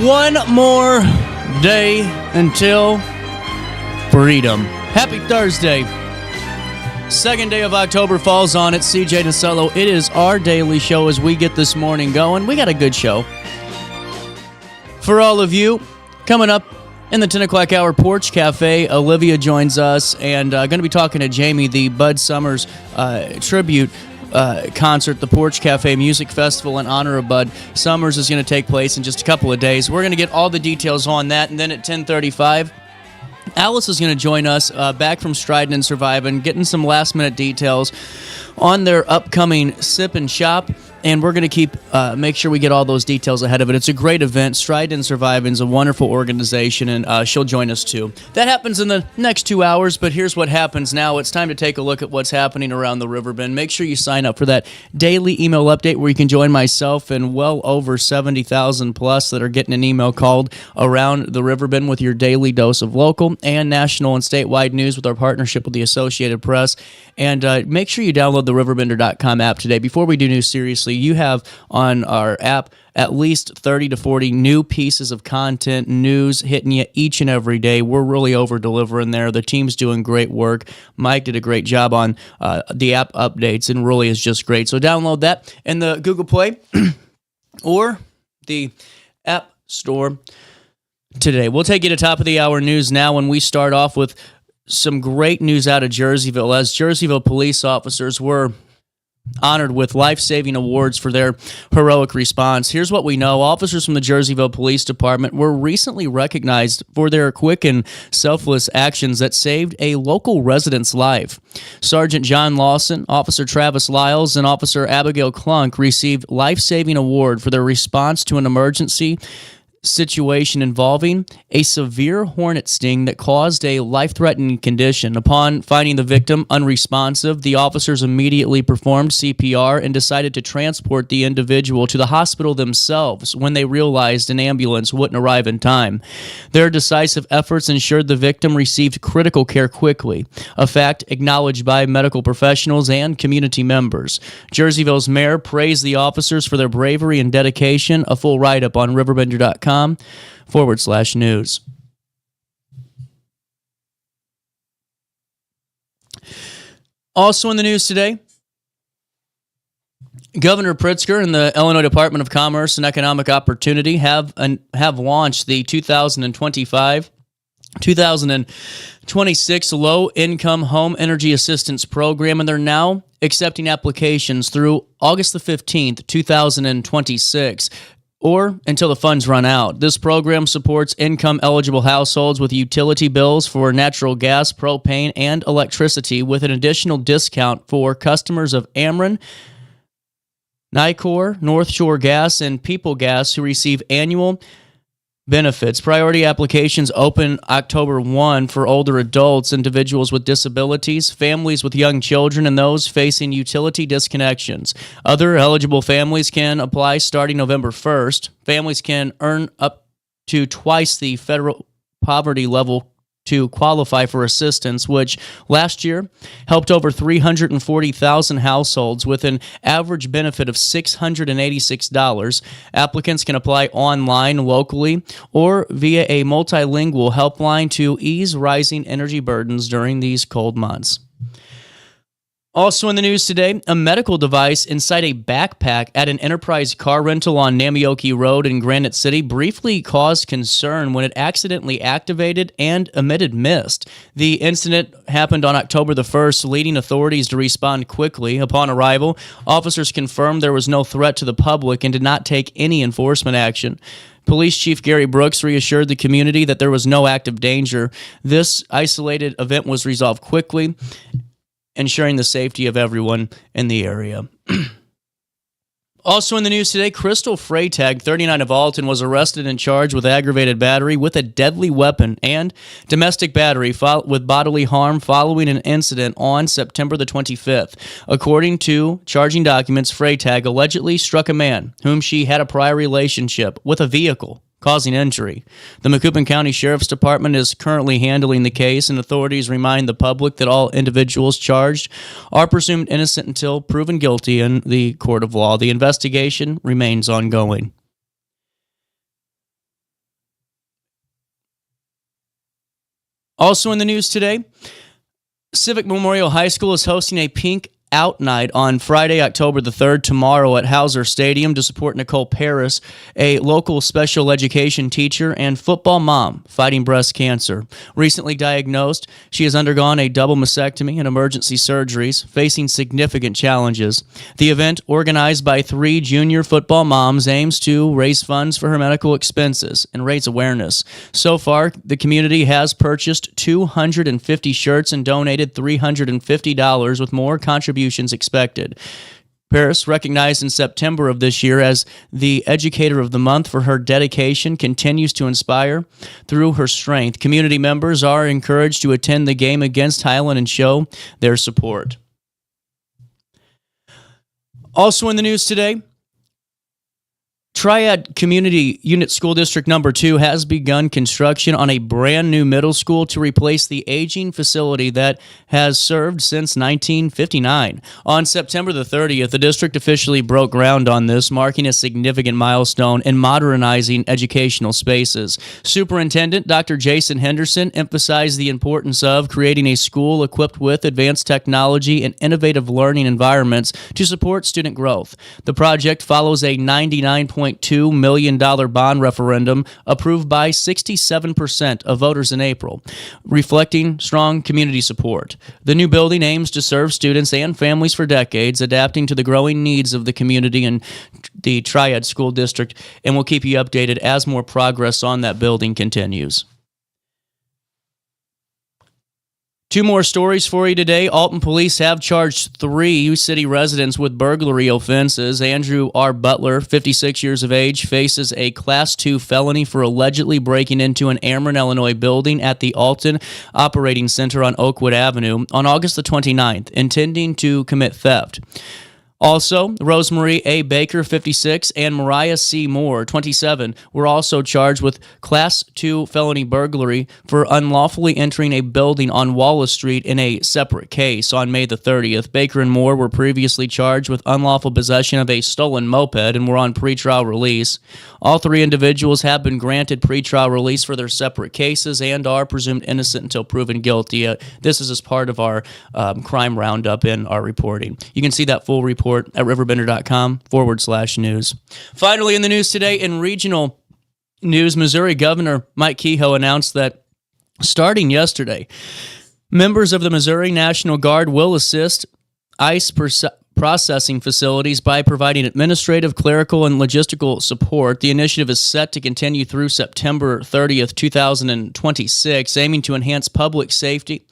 One more day until freedom. Happy Thursday. Second day of October falls on it. CJ Nasello. It is our daily show as we get this morning going. We got a good show for all of you. Coming up in the 10 o'clock hour, Porch Cafe. Alivia joins us and going to be talking to Jamie, the Bud Summers tribute concert, the Porch Cafe Music Festival in honor of Bud Summers is going to take place in just a couple of days. We're going to get all the details on that, and then at 10:35, Alice is going to join us back from Stridin and Survivin, getting some last-minute details on their upcoming Sip and Shop, and we're going to make sure we get all those details ahead of it. It's a great event. Stridin and Survivin is a wonderful organization, and she'll join us too. That happens in the next 2 hours, but here's what happens now. It's time to take a look at what's happening around the Riverbend. Make sure you sign up for that daily email update where you can join myself and well over 70,000 plus that are getting an email called Around the Riverbend with your daily dose of local and national and statewide news with our partnership with the Associated Press. And make sure you download the RiverBender.com app today. Before we do news seriously, you have on our app at least 30 to 40 new pieces of content, news hitting you each and every day. We're really over-delivering there. The team's doing great work. Mike did a great job on the app updates and really is just great. So download that in the Google Play or the App Store today. We'll take you to top of the hour news now when we start off with some great news out of Jerseyville, as Jerseyville police officers were honored with life-saving awards for their heroic response. Here's what we know. Officers from the Jerseyville Police Department were recently recognized for their quick and selfless actions that saved a local resident's life. Sergeant John Lawson, Officer Travis Lyles, and Officer Abigail Klunk received life-saving award for their response to an emergency situation involving a severe hornet sting that caused a life-threatening condition. Upon finding the victim unresponsive, the officers immediately performed CPR and decided to transport the individual to the hospital themselves when they realized an ambulance wouldn't arrive in time. Their decisive efforts ensured the victim received critical care quickly, a fact acknowledged by medical professionals and community members. Jerseyville's mayor praised the officers for their bravery and dedication. A full write-up on RiverBender.com/news. Also in the news today, Governor Pritzker and the Illinois Department of Commerce and Economic Opportunity have launched the 2026 Low-Income Home Energy Assistance Program, and they're now accepting applications through August the 15th, 2026. or until the funds run out. This program supports income-eligible households with utility bills for natural gas, propane, and electricity, with an additional discount for customers of Ameren, Nicor, North Shore Gas, and People Gas who receive annual benefits. Priority applications open October 1 for older adults, individuals with disabilities, families with young children, and those facing utility disconnections. Other eligible families can apply starting November 1st. Families can earn up to twice the federal poverty level to qualify for assistance, which last year helped over 340,000 households with an average benefit of $686. Applicants can apply online, locally, or via a multilingual helpline to ease rising energy burdens during these cold months. Also in the news today, a medical device inside a backpack at an Enterprise car rental on Namioki Road in Granite City briefly caused concern when it accidentally activated and emitted mist. The incident happened on October the 1st, leading authorities to respond quickly. Upon arrival, officers confirmed there was no threat to the public and did not take any enforcement action. Police Chief Gary Brooks reassured the community that there was no active danger. This isolated event was resolved quickly, ensuring the safety of everyone in the area. Also in the news today, Crystal Freytag, 39 of Alton, was arrested and charged with aggravated battery with a deadly weapon and domestic battery with bodily harm following an incident on September the 25th. According to charging documents, Freytag allegedly struck a man whom she had a prior relationship with a vehicle, causing injury. The Macoupin County Sheriff's Department is currently handling the case, and authorities remind the public that all individuals charged are presumed innocent until proven guilty in the court of law. The investigation remains ongoing. Also in the news today, Civic Memorial High School is hosting a Pink Out Night on Friday, October the 3rd, tomorrow at Hauser Stadium to support Nicole Paris, a local special education teacher and football mom fighting breast cancer. Recently diagnosed, she has undergone a double mastectomy and emergency surgeries, facing significant challenges. The event, organized by 3 junior football moms, aims to raise funds for her medical expenses and raise awareness. So far, the community has purchased 250 shirts and donated $350, with more contributions expected. Paris, recognized in September of this year as the Educator of the Month for her dedication, continues to inspire through her strength. Community members are encouraged to attend the game against Highland and show their support. Also in the news today, Triad Community Unit School District Number 2 has begun construction on a brand new middle school to replace the aging facility that has served since 1959. On September the 30th, the district officially broke ground on this, marking a significant milestone in modernizing educational spaces. Superintendent Dr. Jason Henderson emphasized the importance of creating a school equipped with advanced technology and innovative learning environments to support student growth. The project follows a $99.2 million bond referendum approved by 67% of voters in April, reflecting strong community support. The new building aims to serve students and families for decades, adapting to the growing needs of the community and the Triad School District, and we'll keep you updated as more progress on that building continues. 2 more stories for you today. Alton police have charged 3 city residents with burglary offenses. Andrew R. Butler, 56 years of age, faces a Class 2 felony for allegedly breaking into an Ameren, Illinois building at the Alton Operating Center on Oakwood Avenue on August the 29th, intending to commit theft. Also, Rosemarie A. Baker, 56, and Mariah C. Moore, 27, were also charged with Class 2 felony burglary for unlawfully entering a building on Wallace Street in a separate case on May the 30th. Baker and Moore were previously charged with unlawful possession of a stolen moped and were on pretrial release. All 3 individuals have been granted pretrial release for their separate cases and are presumed innocent until proven guilty. This is as part of our crime roundup in our reporting. You can see that full report at RiverBender.com/news. Finally, in the news today, in regional news, Missouri Governor Mike Kehoe announced that starting yesterday, members of the Missouri National Guard will assist ICE processing facilities by providing administrative, clerical, and logistical support. The initiative is set to continue through September 30th, 2026, aiming to enhance public safety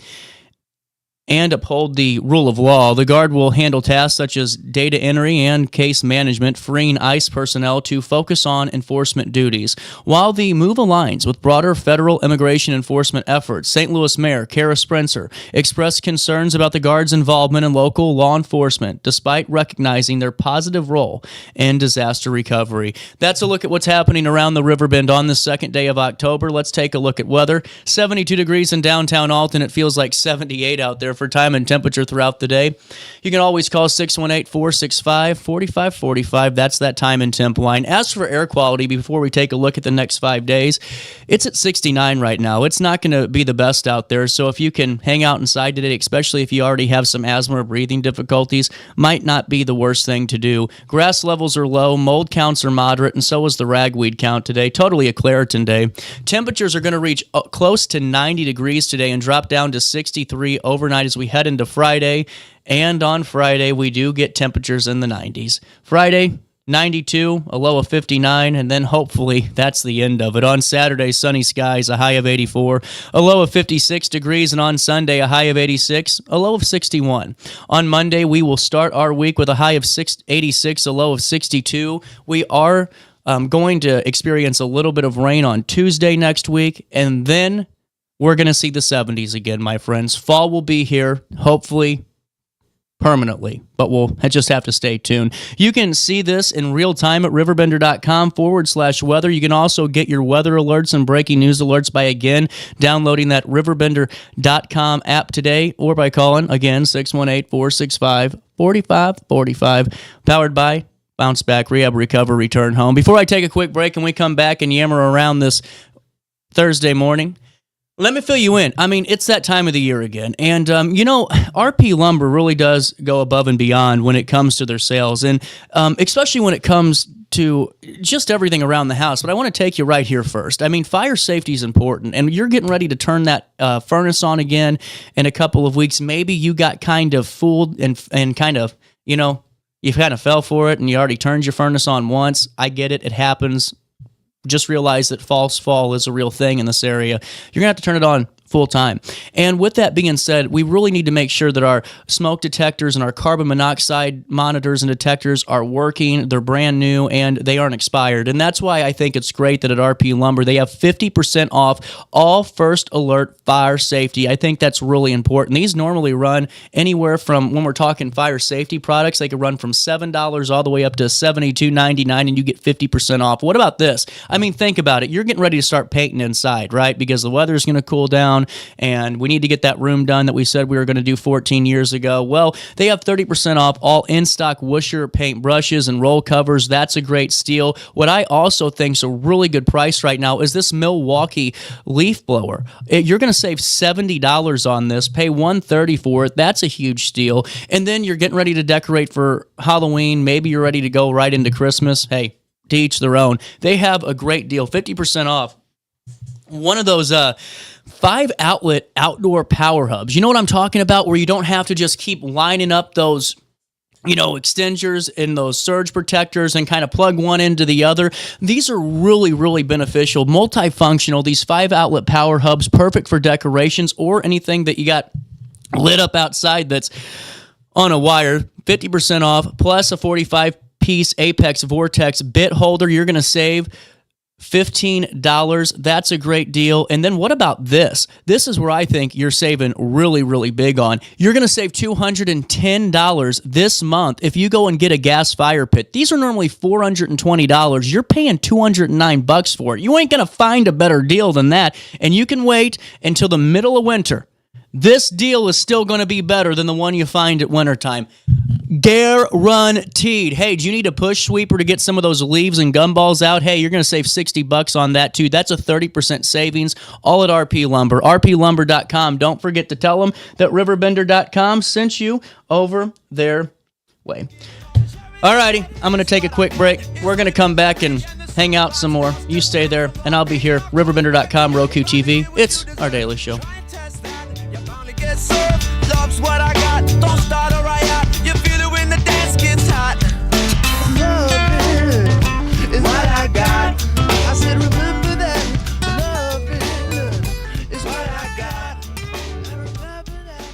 and uphold the rule of law. The Guard will handle tasks such as data entry and case management, freeing ICE personnel to focus on enforcement duties. While the move aligns with broader federal immigration enforcement efforts, St. Louis Mayor Kara Spencer expressed concerns about the Guard's involvement in local law enforcement, despite recognizing their positive role in disaster recovery. That's a look at what's happening around the Riverbend on the second day of October. Let's take a look at weather. 72 degrees in downtown Alton. It feels like 78 out there for time and temperature throughout the day. You can always call 618-465-4545. That's that time and temp line. As for air quality, before we take a look at the next 5 days, it's at 69 right now. It's not going to be the best out there, so if you can hang out inside today, especially if you already have some asthma or breathing difficulties, might not be the worst thing to do. Grass levels are low, mold counts are moderate, and so is the ragweed count today. Totally a Claritin day. Temperatures are going to reach close to 90 degrees today and drop down to 63 overnight as we head into Friday. And on Friday, we do get temperatures in the 90s. Friday, 92, a low of 59, and then hopefully that's the end of it. On Saturday, sunny skies, a high of 84, a low of 56 degrees, and on Sunday, a high of 86, a low of 61. On Monday, we will start our week with a high of 86, a low of 62. We are going to experience a little bit of rain on Tuesday next week, and then we're going to see the 70s again, my friends. Fall will be here, hopefully permanently, but we'll just have to stay tuned. You can see this in real time at RiverBender.com/weather. You can also get your weather alerts and breaking news alerts by, again, downloading that RiverBender.com app today or by calling, again, 618-465-4545, powered by Bounce Back, Rehab, Recover, Return Home. Before I take a quick break and we come back and yammer around this Thursday morning, Let me fill you in. I mean, it's that time of the year again. And, RP Lumber really does go above and beyond when it comes to their sales, and especially when it comes to just everything around the house. But I want to take you right here first. I mean, fire safety is important, and you're getting ready to turn that furnace on again in a couple of weeks. Maybe you got kind of fooled and kind of, you kind of fell for it, and you already turned your furnace on once. I get it. It happens. Just realize that false fall is a real thing in this area. You're going to have to turn it on full time. And with that being said, we really need to make sure that our smoke detectors and our carbon monoxide monitors and detectors are working. They're brand new and they aren't expired. And that's why I think it's great that at RP Lumber they have 50% off all first alert fire safety. I think that's really important. These normally run anywhere from, when we're talking fire safety products, they could run from $7 all the way up to $72.99, and you get 50% off. What about this? I mean, think about it. You're getting ready to start painting inside, right? Because the weather's going to cool down, and we need to get that room done that we said we were going to do 14 years ago. Well, they have 30% off all in-stock Woosher paint brushes and roll covers. That's a great steal. What I also think is a really good price right now is this Milwaukee leaf blower. You're going to save $70 on this, pay $130 for it. That's a huge steal. And then you're getting ready to decorate for Halloween. Maybe you're ready to go right into Christmas. Hey, to each their own. They have a great deal, 50% off. One of those 5-outlet outdoor power hubs. You know what I'm talking about? Where you don't have to just keep lining up those, extenders and those surge protectors and kind of plug one into the other. These are really, really beneficial, multifunctional. These 5-outlet power hubs, perfect for decorations or anything that you got lit up outside that's on a wire. 50% off, plus a 45-piece Apex Vortex bit holder. You're going to save $15. That's a great deal. And then what about this? This is where I think you're saving really, really big on. You're going to save $210 this month if you go and get a gas fire pit. These are normally $420. You're paying $209 for it. You ain't going to find a better deal than that. And you can wait until the middle of winter. This deal is still going to be better than the one you find at wintertime. Guaranteed. Hey, do you need a push sweeper to get some of those leaves and gumballs out? Hey, you're going to save $60 on that too. That's a 30% savings, all at RP Lumber. RiverBender.com. Don't forget to tell them that RiverBender.com sent you over their way. Alrighty, I'm going to take a quick break. We're going to come back and hang out some more. You stay there, and I'll be here. RiverBender.com, Roku TV. It's our daily show. Love's what I got. Don't start a riot. You feel it when the dance gets hot. Love is what I got. I said remember that. Love is what I got. Remember that.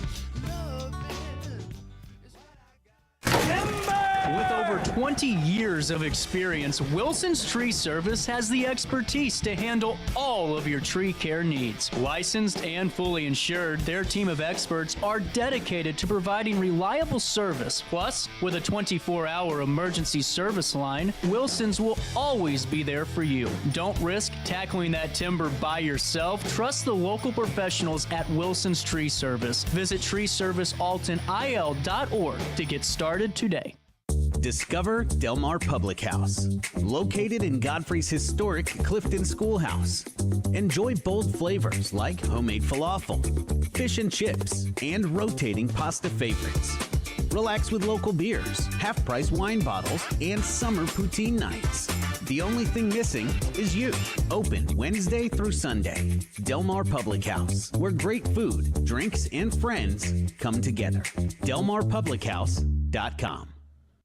Love is what I got. With over 20 years of experience, Wilson's Tree Service has the expertise to handle all of your tree care needs. Licensed and fully insured, their team of experts are dedicated to providing reliable service. Plus, with a 24-hour emergency service line, Wilson's will always be there for you. Don't risk tackling that timber by yourself. Trust the local professionals at Wilson's Tree Service. Visit treeservicealtonil.org to get started today. Discover Del Mar Public House, located in Godfrey's historic Clifton Schoolhouse. Enjoy bold flavors like homemade falafel, fish and chips, and rotating pasta favorites. Relax with local beers, half-price wine bottles, and summer poutine nights. The only thing missing is you. Open Wednesday through Sunday. Del Mar Public House, where great food, drinks, and friends come together. DelMarPublicHouse.com.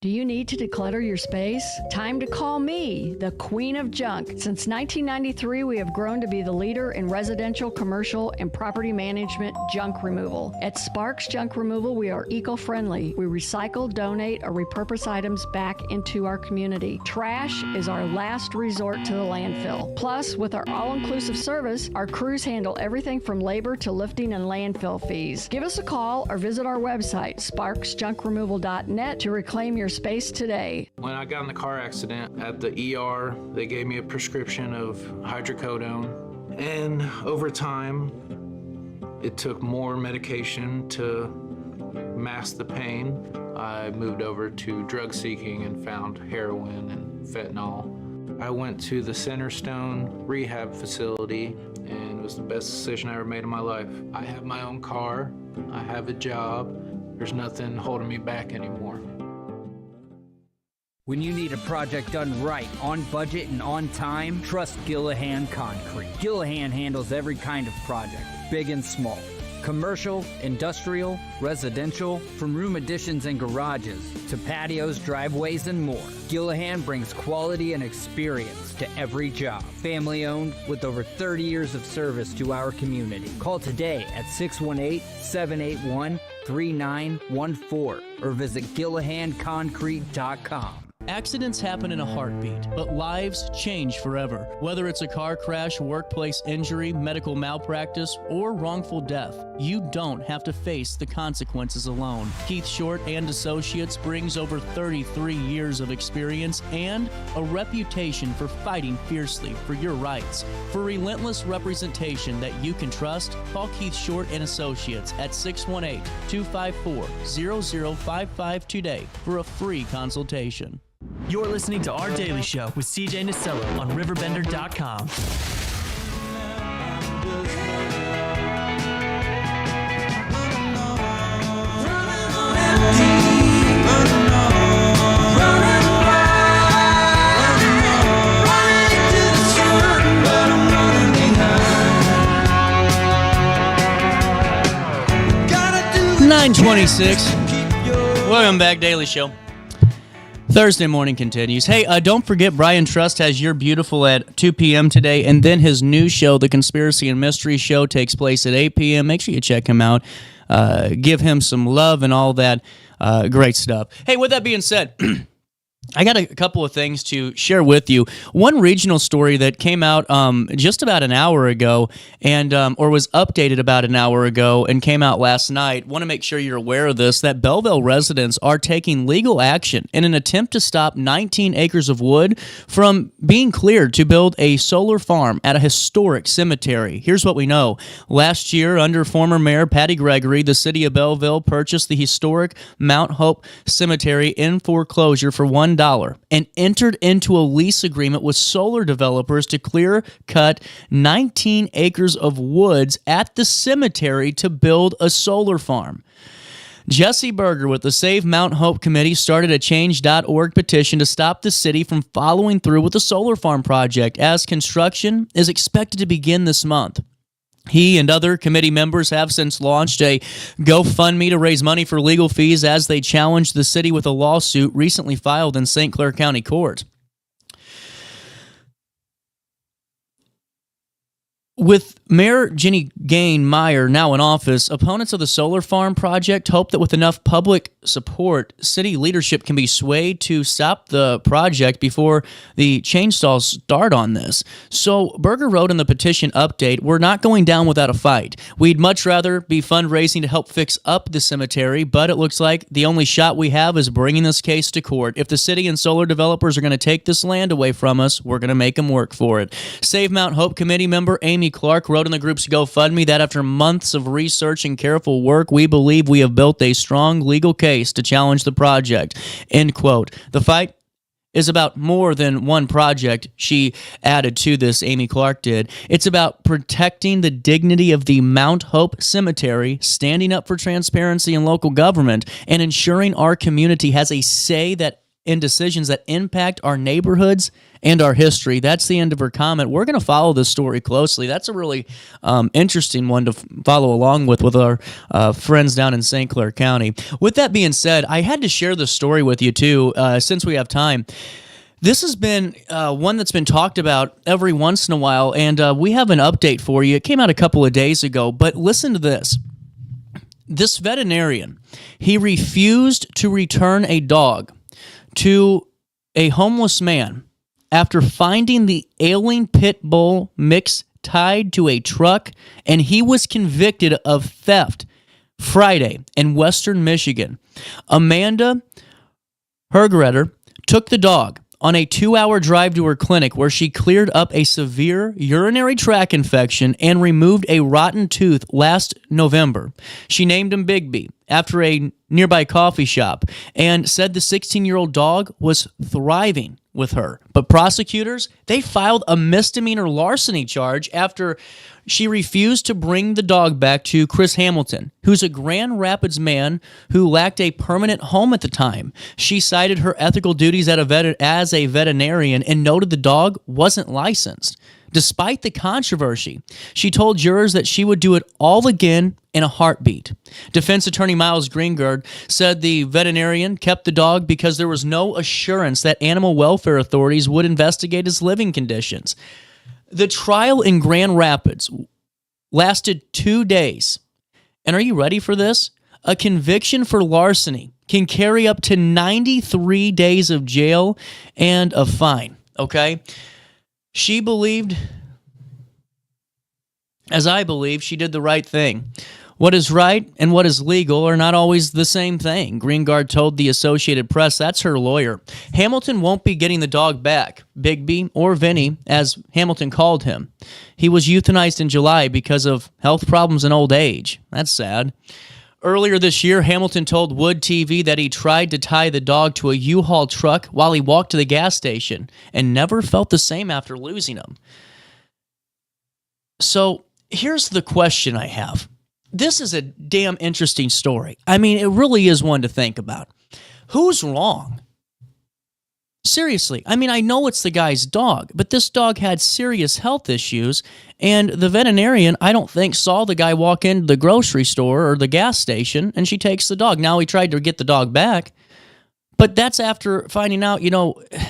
Do you need to declutter your space? Time to call me, the Queen of Junk. Since 1993, we have grown to be the leader in residential, commercial, and property management junk removal. At Sparks Junk Removal, we are eco-friendly. We recycle, donate, or repurpose items back into our community. Trash is our last resort to the landfill. Plus, with our all-inclusive service, our crews handle everything from labor to lifting and landfill fees. Give us a call or visit our website, sparksjunkremoval.net, to reclaim your space today. When I got in the car accident at the ER, they gave me a prescription of hydrocodone. And over time, it took more medication to mask the pain. I moved over to drug seeking and found heroin and fentanyl. I went to the Centerstone rehab facility and was was the best decision I ever made in my life. I have my own car, I have a job, there's nothing holding me back anymore. When you need a project done right, on budget and on time, trust Gillahan Concrete. Gillahan handles every kind of project, big and small. Commercial, industrial, residential, from room additions and garages to patios, driveways, and more. Gillahan brings quality and experience to every job. Family owned with over 30 years of service to our community. Call today at 618-781-3914 or visit GillahanConcrete.com. Accidents happen in a heartbeat, but lives change forever. Whether it's a car crash, workplace injury, medical malpractice, or wrongful death, you don't have to face the consequences alone. Keith Short and Associates brings over 33 years of experience and a reputation for fighting fiercely for your rights. For relentless representation that you can trust, call Keith Short and Associates at 618-254-0055 today for a free consultation. You're listening to Our Daily Show with CJ Nasello on RiverBender.com. .926. Welcome back, Daily Show. Thursday morning continues. Hey, don't forget Brian Trust has You're Beautiful at 2 p.m. today, and then his new show, The Conspiracy and Mystery Show, takes place at 8 p.m. Make sure you check him out. Give him some love and all that great stuff. Hey, with that being said, I got a couple of things to share with you. One regional story that came out just about an hour ago, and or was updated about an hour ago and came out last night. Want to make sure you're aware of this, that Belleville residents are taking legal action in an attempt to stop 19 acres of wood from being cleared to build a solar farm at a historic cemetery. Here's what we know. Last year, under former Mayor Patty Gregory, the city of Belleville purchased the historic Mount Hope Cemetery in foreclosure for $1 and entered into a lease agreement with solar developers to clear cut 19 acres of woods at the cemetery to build a solar farm. Jesse Berger with the Save Mount Hope Committee started a Change.org petition to stop the city from following through with the solar farm project, as construction is expected to begin this month. He and other committee members have since launched a GoFundMe to raise money for legal fees as they challenge the city with a lawsuit recently filed in St. Clair County Court. With Mayor Jenny Gain Meyer now in office, opponents of the solar farm project hope that with enough public support, city leadership can be swayed to stop the project before the chainsaws start on this. So Berger wrote in the petition update, "We're not going down without a fight. We'd much rather be fundraising to help fix up the cemetery, but it looks like the only shot we have is bringing this case to court. If the city and solar developers are going to take this land away from us, we're going to make them work for it." Save Mount Hope Committee member Amy Clark wrote in the group's GoFundMe that after months of research and careful work, we believe we have built a strong legal case to challenge the project. End quote. The fight is about more than one project, she added to this, Amy Clark did. It's about protecting the dignity of the Mount Hope Cemetery, standing up for transparency in local government, and ensuring our community has a say in decisions that impact our neighborhoods and our history. That's the end of her comment. We're going to follow this story closely. That's a really interesting one to follow along with our friends down in St. Clair County. With that being said, I had to share this story with you too, since we have time. This has been one that's been talked about every once in a while, and we have an update for you. It came out a couple of days ago, but listen to this. This veterinarian, he refused to return a dog to a homeless man after finding the ailing pit bull mix tied to a truck, and he was convicted of theft Friday in western Michigan. Amanda Hergeretter took the dog on a 2-hour drive to her clinic where she cleared up a severe urinary tract infection and removed a rotten tooth last November. She named him Bigby after a nearby coffee shop and said the 16-year-old dog was thriving with her. But prosecutors, they filed a misdemeanor larceny charge after she refused to bring the dog back to Chris Hamilton, who's a Grand Rapids man who lacked a permanent home at the time. She cited her ethical duties as a veterinarian and noted the dog wasn't licensed. Despite the controversy, she told jurors that she would do it all again in a heartbeat. Defense attorney Miles Greengard said the veterinarian kept the dog because there was no assurance that animal welfare authorities would investigate his living conditions. The trial in Grand Rapids lasted 2 days. And are you ready for this? A conviction for larceny can carry up to 93 days of jail and a fine, okay? She believed, as I believe, she did the right thing. What is right and what is legal are not always the same thing. Greengard told the Associated Press that's her lawyer. Hamilton won't be getting the dog back, Bigby, or Vinny, as Hamilton called him. He was euthanized in July because of health problems and old age. That's sad. Earlier this year, Hamilton told Wood TV that he tried to tie the dog to a U-Haul truck while he walked to the gas station and never felt the same after losing him. So here's the question I have. This is a damn interesting story. I mean, it really is one to think about. Who's wrong? Seriously, I mean, I know it's the guy's dog, but this dog had serious health issues, and the veterinarian, I don't think, saw the guy walk into the grocery store or the gas station, and she takes the dog. Now, he tried to get the dog back, but that's after finding out,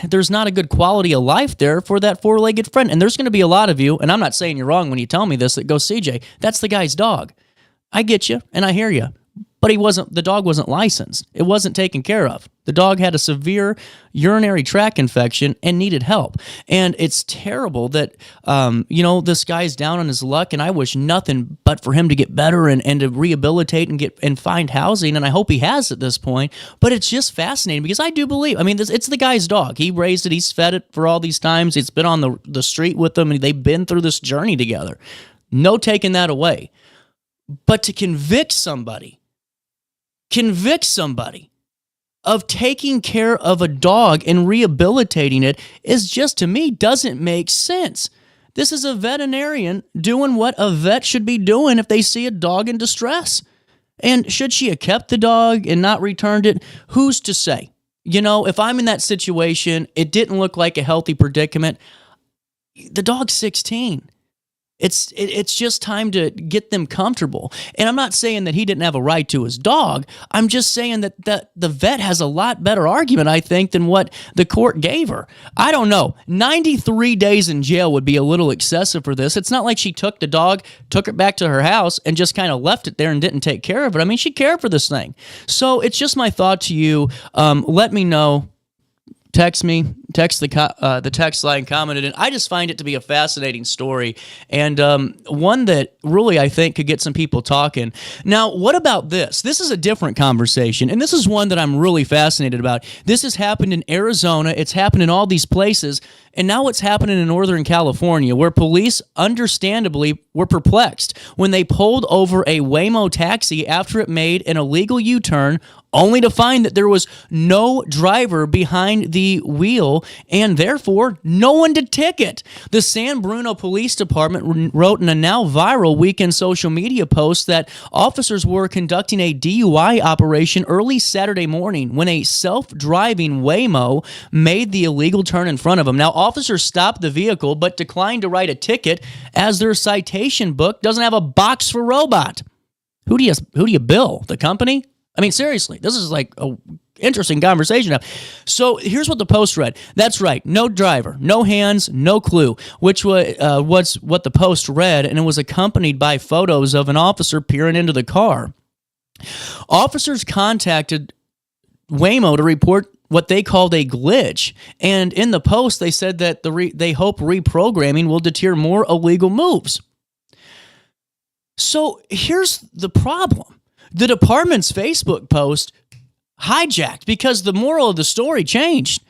there's not a good quality of life there for that four-legged friend, and there's going to be a lot of you, and I'm not saying you're wrong when you tell me this, that go, CJ, that's the guy's dog. I get you, and I hear you. But the dog wasn't licensed. It wasn't taken care of. The dog had a severe urinary tract infection and needed help. And it's terrible that, this guy's down on his luck, and I wish nothing but for him to get better and to rehabilitate and find housing, and I hope he has at this point. But it's just fascinating because I do believe, it's the guy's dog. He raised it. He's fed it for all these times. It's been on the street with them, and they've been through this journey together. No taking that away. But to convict somebody of taking care of a dog and rehabilitating it is just, to me, doesn't make sense. This is a veterinarian doing what a vet should be doing if they see a dog in distress. And should she have kept the dog and not returned it? Who's to say? If I'm in that situation, it didn't look like a healthy predicament. The dog's 16. It's just time to get them comfortable. And I'm not saying that he didn't have a right to his dog. I'm just saying that the vet has a lot better argument, I think, than what the court gave her. I don't know. 93 days in jail would be a little excessive for this. It's not like she took the dog, took it back to her house, and just kind of left it there and didn't take care of it. She cared for this thing. So it's just my thought to you. Let me know. Text me, text the text line, commented, and I just find it to be a fascinating story and one that really I think could get some people talking. Now, what about this? This is a different conversation, and this is one that I'm really fascinated about. This has happened in Arizona. It's happened in all these places, and now it's happening in Northern California, where police understandably were perplexed when they pulled over a Waymo taxi after it made an illegal U-turn, only to find that there was no driver behind the wheel and therefore no one to ticket. The San Bruno Police Department wrote in a now viral weekend social media post that officers were conducting a DUI operation early Saturday morning when a self-driving Waymo made the illegal turn in front of them. Now, officers stopped the vehicle but declined to write a ticket as their citation book doesn't have a box for robot. Who do you bill? The company? Seriously, this is like a interesting conversation. So here's what the post read. That's right, no driver, no hands, no clue, which was what the post read, and it was accompanied by photos of an officer peering into the car. Officers contacted Waymo to report what they called a glitch, and in the post they said that they hope reprogramming will deter more illegal moves. So here's the problem. The department's Facebook post hijacked because the moral of the story changed.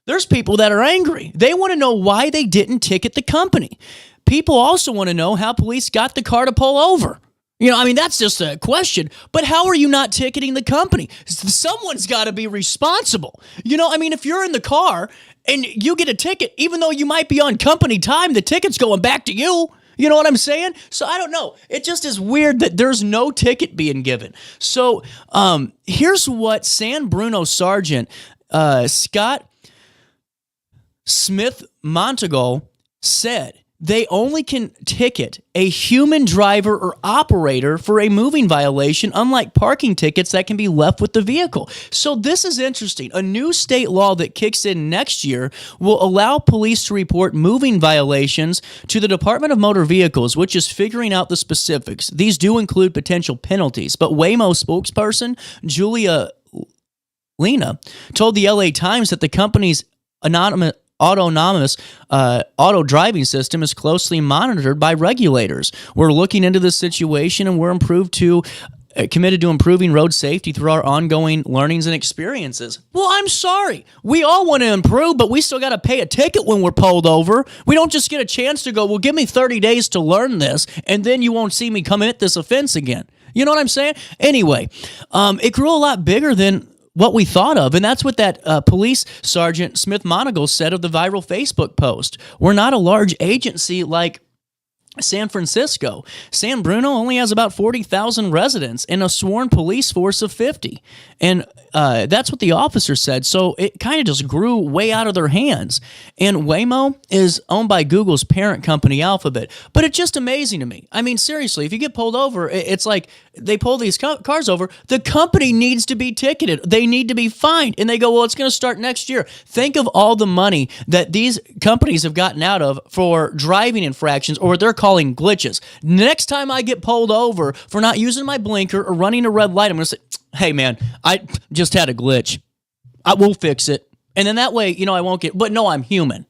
There's people that are angry. They want to know why they didn't ticket the company. People also want to know how police got the car to pull over. That's just a question. But how are you not ticketing the company? Someone's got to be responsible. If you're in the car and you get a ticket, even though you might be on company time, the ticket's going back to you. You know what I'm saying? So I don't know. It just is weird that there's no ticket being given. So here's what San Bruno Sergeant Scott Smith Montague said. They only can ticket a human driver or operator for a moving violation, unlike parking tickets that can be left with the vehicle. So this is interesting. A new state law that kicks in next year will allow police to report moving violations to the Department of Motor Vehicles, which is figuring out the specifics. These do include potential penalties, but Waymo spokesperson Julia Lena told the LA Times that the company's autonomous auto driving system is closely monitored by regulators. We're looking into this situation, and we're committed to improving road safety through our ongoing learnings and experiences. Well, I'm sorry. We all want to improve, but we still got to pay a ticket when we're pulled over. We don't just get a chance to go, well, give me 30 days to learn this, and then you won't see me commit this offense again. You know what I'm saying? Anyway, it grew a lot bigger than what we thought of, and that's what that police sergeant Smith Monagle said of the viral Facebook post. We're not a large agency like San Francisco. San Bruno only has about 40,000 residents and a sworn police force of 50. And that's what the officer said. So it kind of just grew way out of their hands. And Waymo is owned by Google's parent company, Alphabet. But it's just amazing to me. I mean, seriously, if you get pulled over, it's like they pull these cars over. The company needs to be ticketed. They need to be fined. And they go, well, it's going to start next year. Think of all the money that these companies have gotten out of for driving infractions, or what they're calling glitches. Next time I get pulled over for not using my blinker or running a red light, I'm going to say, hey, man, I just had a glitch. I will fix it. And then that way, I won't get, but no, I'm human.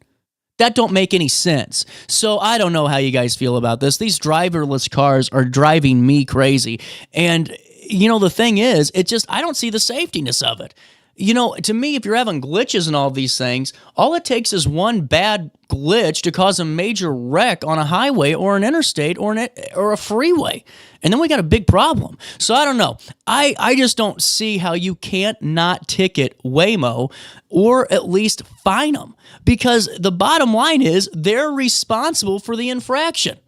That don't make any sense. So I don't know how you guys feel about this. These driverless cars are driving me crazy. And, the thing is, I don't see the safetiness of it. To me, if you're having glitches and all these things, all it takes is one bad glitch to cause a major wreck on a highway or an interstate or a freeway. And then we got a big problem. So I don't know. I just don't see how you can't not ticket Waymo or at least fine them, because the bottom line is they're responsible for the infraction.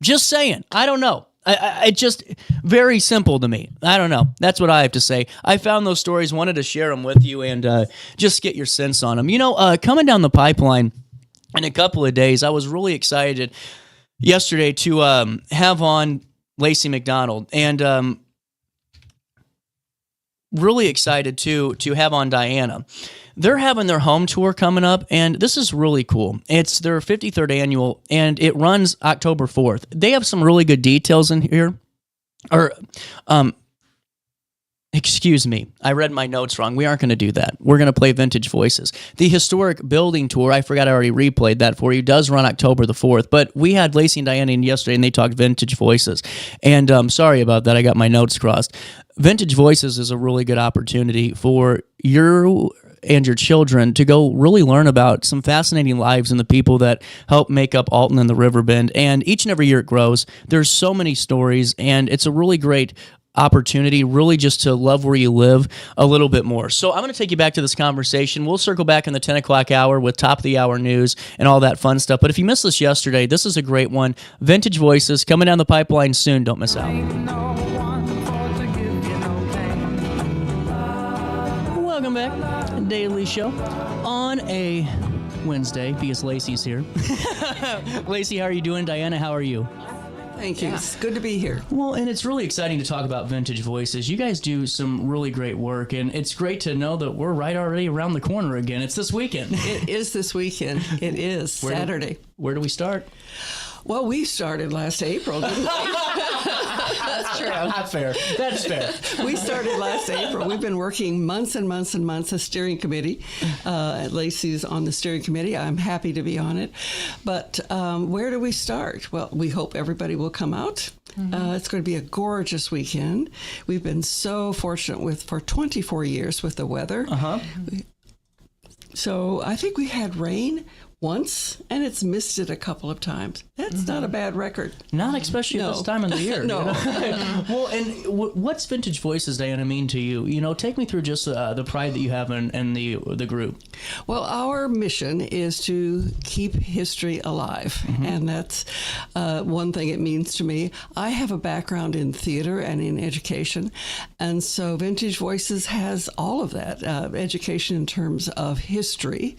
Just saying. I don't know. It's just very simple to me. I don't know. That's what I have to say. I found those stories, wanted to share them with you, and just get your sense on them. Coming down the pipeline in a couple of days, I was really excited yesterday to have on Lacey McDonald, and really excited to have on Diana. They're having their home tour coming up, and this is really cool. It's their 53rd annual, and it runs October 4th. They have some really good details in here. Excuse me, I read my notes wrong. We aren't going to do that. We're going to play Vintage Voices. The historic building tour, I forgot I already replayed that for you, does run October the 4th, but we had Lacey and Diana in yesterday, and they talked Vintage Voices. And sorry about that, I got my notes crossed. Vintage Voices is a really good opportunity for you and your children to go really learn about some fascinating lives and the people that help make up Alton and the Riverbend. And each and every year it grows. There's so many stories, and it's a really great opportunity really just to love where you live a little bit more. So I'm going to take you back to this conversation. We'll circle back in the 10 o'clock hour with top of the hour news and all that fun stuff. But if you missed this yesterday, this is a great one. Vintage Voices coming down the pipeline soon. Don't miss out. Welcome back. Daily Show on a Wednesday because Lacey's here. Lacey, how are you doing? Diana, how are you? Thank you. It's good to be here. Well, and it's really exciting to talk about Vintage Voices. You guys do some really great work, and it's great to know that we're right already around the corner again. It's this weekend. It is this weekend. It is Saturday. Where do we start? Well, we started last April, didn't we? That's true. That's fair. That's fair. We started last April. We've been working months and months and months, a steering committee. Lacey's on the steering committee. I'm happy to be on it. But where do we start? Well, we hope everybody will come out. Mm-hmm. It's going to be a gorgeous weekend. We've been so fortunate for 24 years with the weather. Uh-huh. So I think we had rain once, and it's missed it a couple of times. That's not a bad record. Not especially at this time of the year. No. You know? Well, and what's Vintage Voices, Diana, mean to you? You know, take me through just the pride that you have in the group. Well, our mission is to keep history alive, and that's one thing it means to me. I have a background in theater and in education, and so Vintage Voices has all of that, education in terms of history,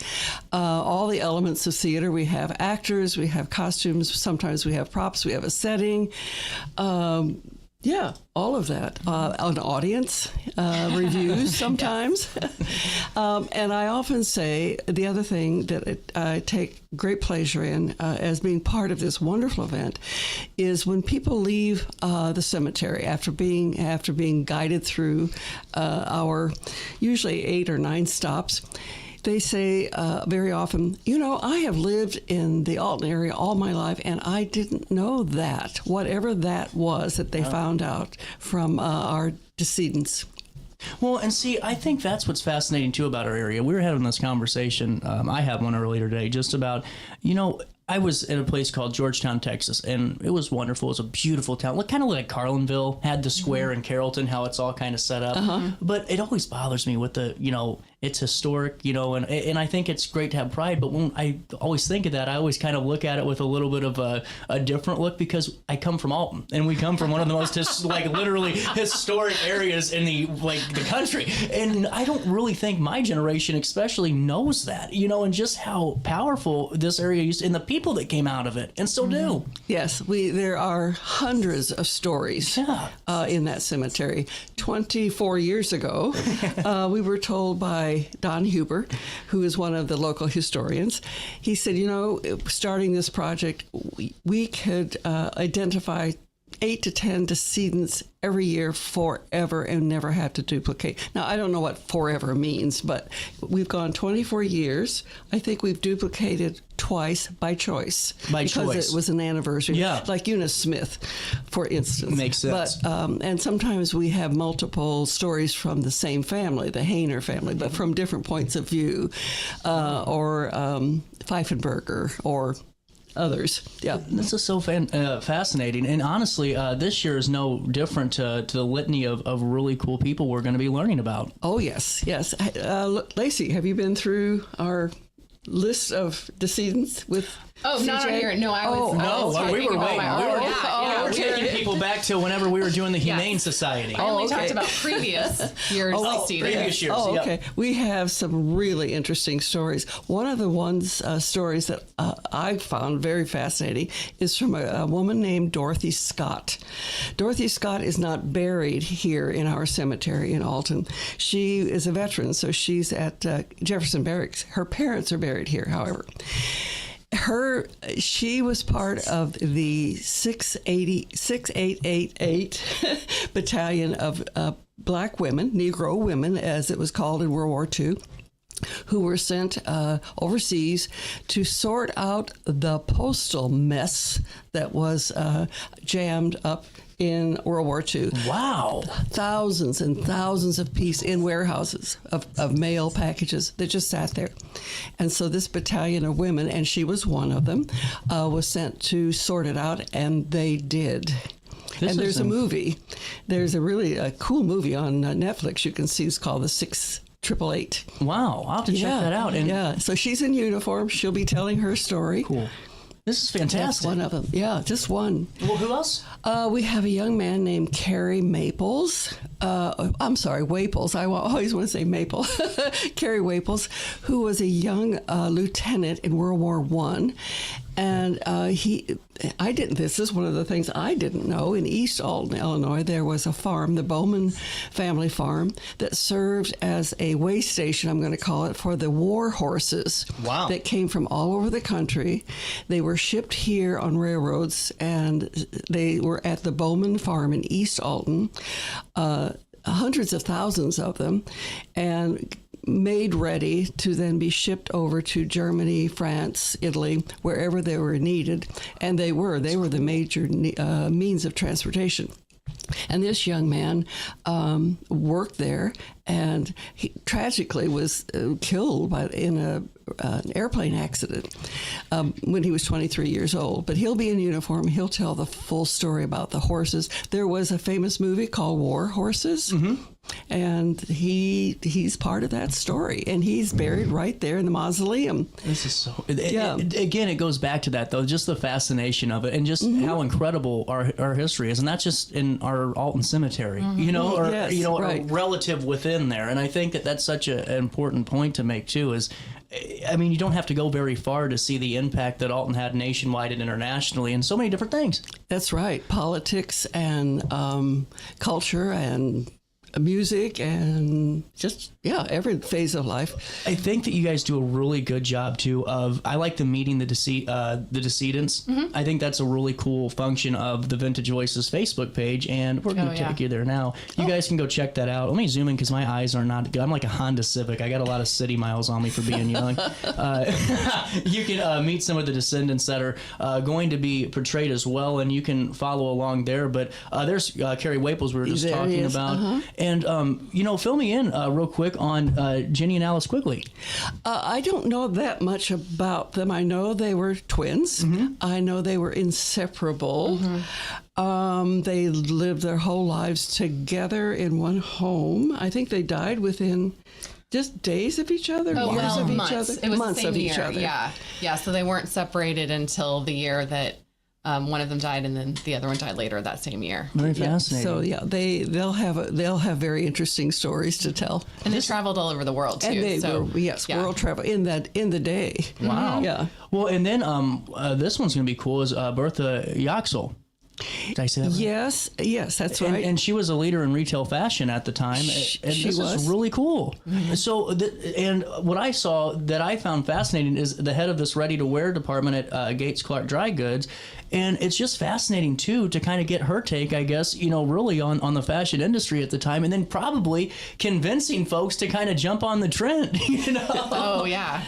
all the elements of theater. We have actors, we have costumes, sometimes we have props, we have a setting. Yeah, all of that. An audience, reviews sometimes. And I often say the other thing that I take great pleasure in as being part of this wonderful event is when people leave the cemetery after being guided through our usually 8 or 9 stops. They say very often, you know, I have lived in the Alton area all my life, and I didn't know that, whatever that was that they found out from our decedents. Well, and see, I think that's what's fascinating, too, about our area. We were having this conversation, I had one earlier today, just about, you know, I was at a place called Georgetown, Texas, and it was wonderful. It was a beautiful town. Kind of like Carlinville had the square in Carrollton, how it's all kind of set up. But it always bothers me with the, you know, it's historic, you know, and I think it's great to have pride. But when I always think of that, I always kind of look at it with a little bit of a different look, because I come from Alton, and we come from one of the most literally historic areas in the country. And I don't really think my generation especially knows that, you know, and just how powerful this area used to, and the people that came out of it and still do. Yes, there are hundreds of stories in that cemetery. 24 years ago, we were told by Don Huber, who is one of the local historians. He said, you know, starting this project, we could identify 8 to 10 decedents every year forever and never have to duplicate. Now, I don't know what forever means, but we've gone 24 years. I think we've duplicated twice by choice. Because it was an anniversary. Yeah. Like Eunice Smith, for instance. Makes sense. But, and sometimes we have multiple stories from the same family, the Hayner family, but from different points of view, or Pfeifenberger, or others. Yeah, this is so fascinating, and honestly, this year is no different to the litany of really cool people we're going to be learning about. Oh yes. Lacey, have you been through our list of decedents with? Oh, not on here. No, we were waiting. We were taking people back to whenever we were doing the Humane Society. I only talked about previous years. Previous years. Oh, okay. We have some really interesting stories. One of the stories that I found very fascinating is from a woman named Dorothy Scott. Dorothy Scott is not buried here in our cemetery in Alton. She is a veteran, so she's at Jefferson Barracks. Her parents are buried here, however. She was part of the 6888 battalion of black women, Negro women, as it was called in World War II, who were sent overseas to sort out the postal mess that was jammed up in World War II. Wow. Thousands and thousands of pieces in warehouses of mail packages that just sat there. And so this battalion of women, and she was one of them, was sent to sort it out, and they did. And there's a movie. There's a really cool movie on Netflix you can see. It's called The 6888. Wow. I'll have to check that out. And so she's in uniform. She'll be telling her story. Cool. This is fantastic. That's one of them. Yeah, just one. Well, who else? We have a young man named Kerry Maples. I'm sorry, Waples. I always want to say Maple. Kerry Waples, who was a young lieutenant in World War I. And this is one of the things I didn't know. In East Alton, Illinois, there was a farm, the Bowman family farm, that served as a way station, I'm going to call it, for the war horses. Wow. That came from all over the country. They were shipped here on railroads, and they were at the Bowman farm in East Alton, hundreds of thousands of them, and made ready to then be shipped over to Germany, France, Italy, wherever they were needed. And they were the major means of transportation. And this young man worked there, and he tragically was killed in an airplane accident when he was 23 years old. But he'll be in uniform. He'll tell the full story about the horses. There was a famous movie called War Horses. And he's part of that story, and he's buried right there in the mausoleum. This is so. Again, it goes back to that though, just the fascination of it, and just how incredible our history is, and not just in our Alton Cemetery, or a relative within there. And I think that's such an important point to make too. Is, I mean, you don't have to go very far to see the impact that Alton had nationwide and internationally, and so many different things. That's right, politics and culture and music and just every phase of life. I think that you guys do a really good job too of, I like the meeting the decedents. I think that's a really cool function of the Vintage Voices Facebook page, and we're going to take you there now. You guys can go check that out. Let me zoom in because my eyes are not good. I'm like a Honda Civic. I got a lot of city miles on me for being young. You can meet some of the descendants that are going to be portrayed as well, and you can follow along there. But there's Carrie Waples we were just talking about. And, fill me in real quick on Jenny and Alice Quigley. I don't know that much about them. I know they were twins. I know they were inseparable. They lived their whole lives together in one home. I think they died within just days of each other, years of each other. It was months the same of each year. other. Yeah. So they weren't separated until the year that one of them died, and then the other one died later that same year. Very fascinating. So they'll have very interesting stories to tell. And they traveled all over the world too. And they were world travel in the day. Wow. Yeah. Well, and then this one's going to be cool is Bertha Yaxel. Did I say that right? Yes, that's right. And she was a leader in retail fashion at the time. And she this was. is really cool. So, and what I saw that I found fascinating is the head of this ready-to-wear department at Gates Clark Dry Goods. And it's just fascinating, too, to kind of get her take, I guess, really on the fashion industry at the time. And then probably convincing folks to kind of jump on the trend, Oh, yeah.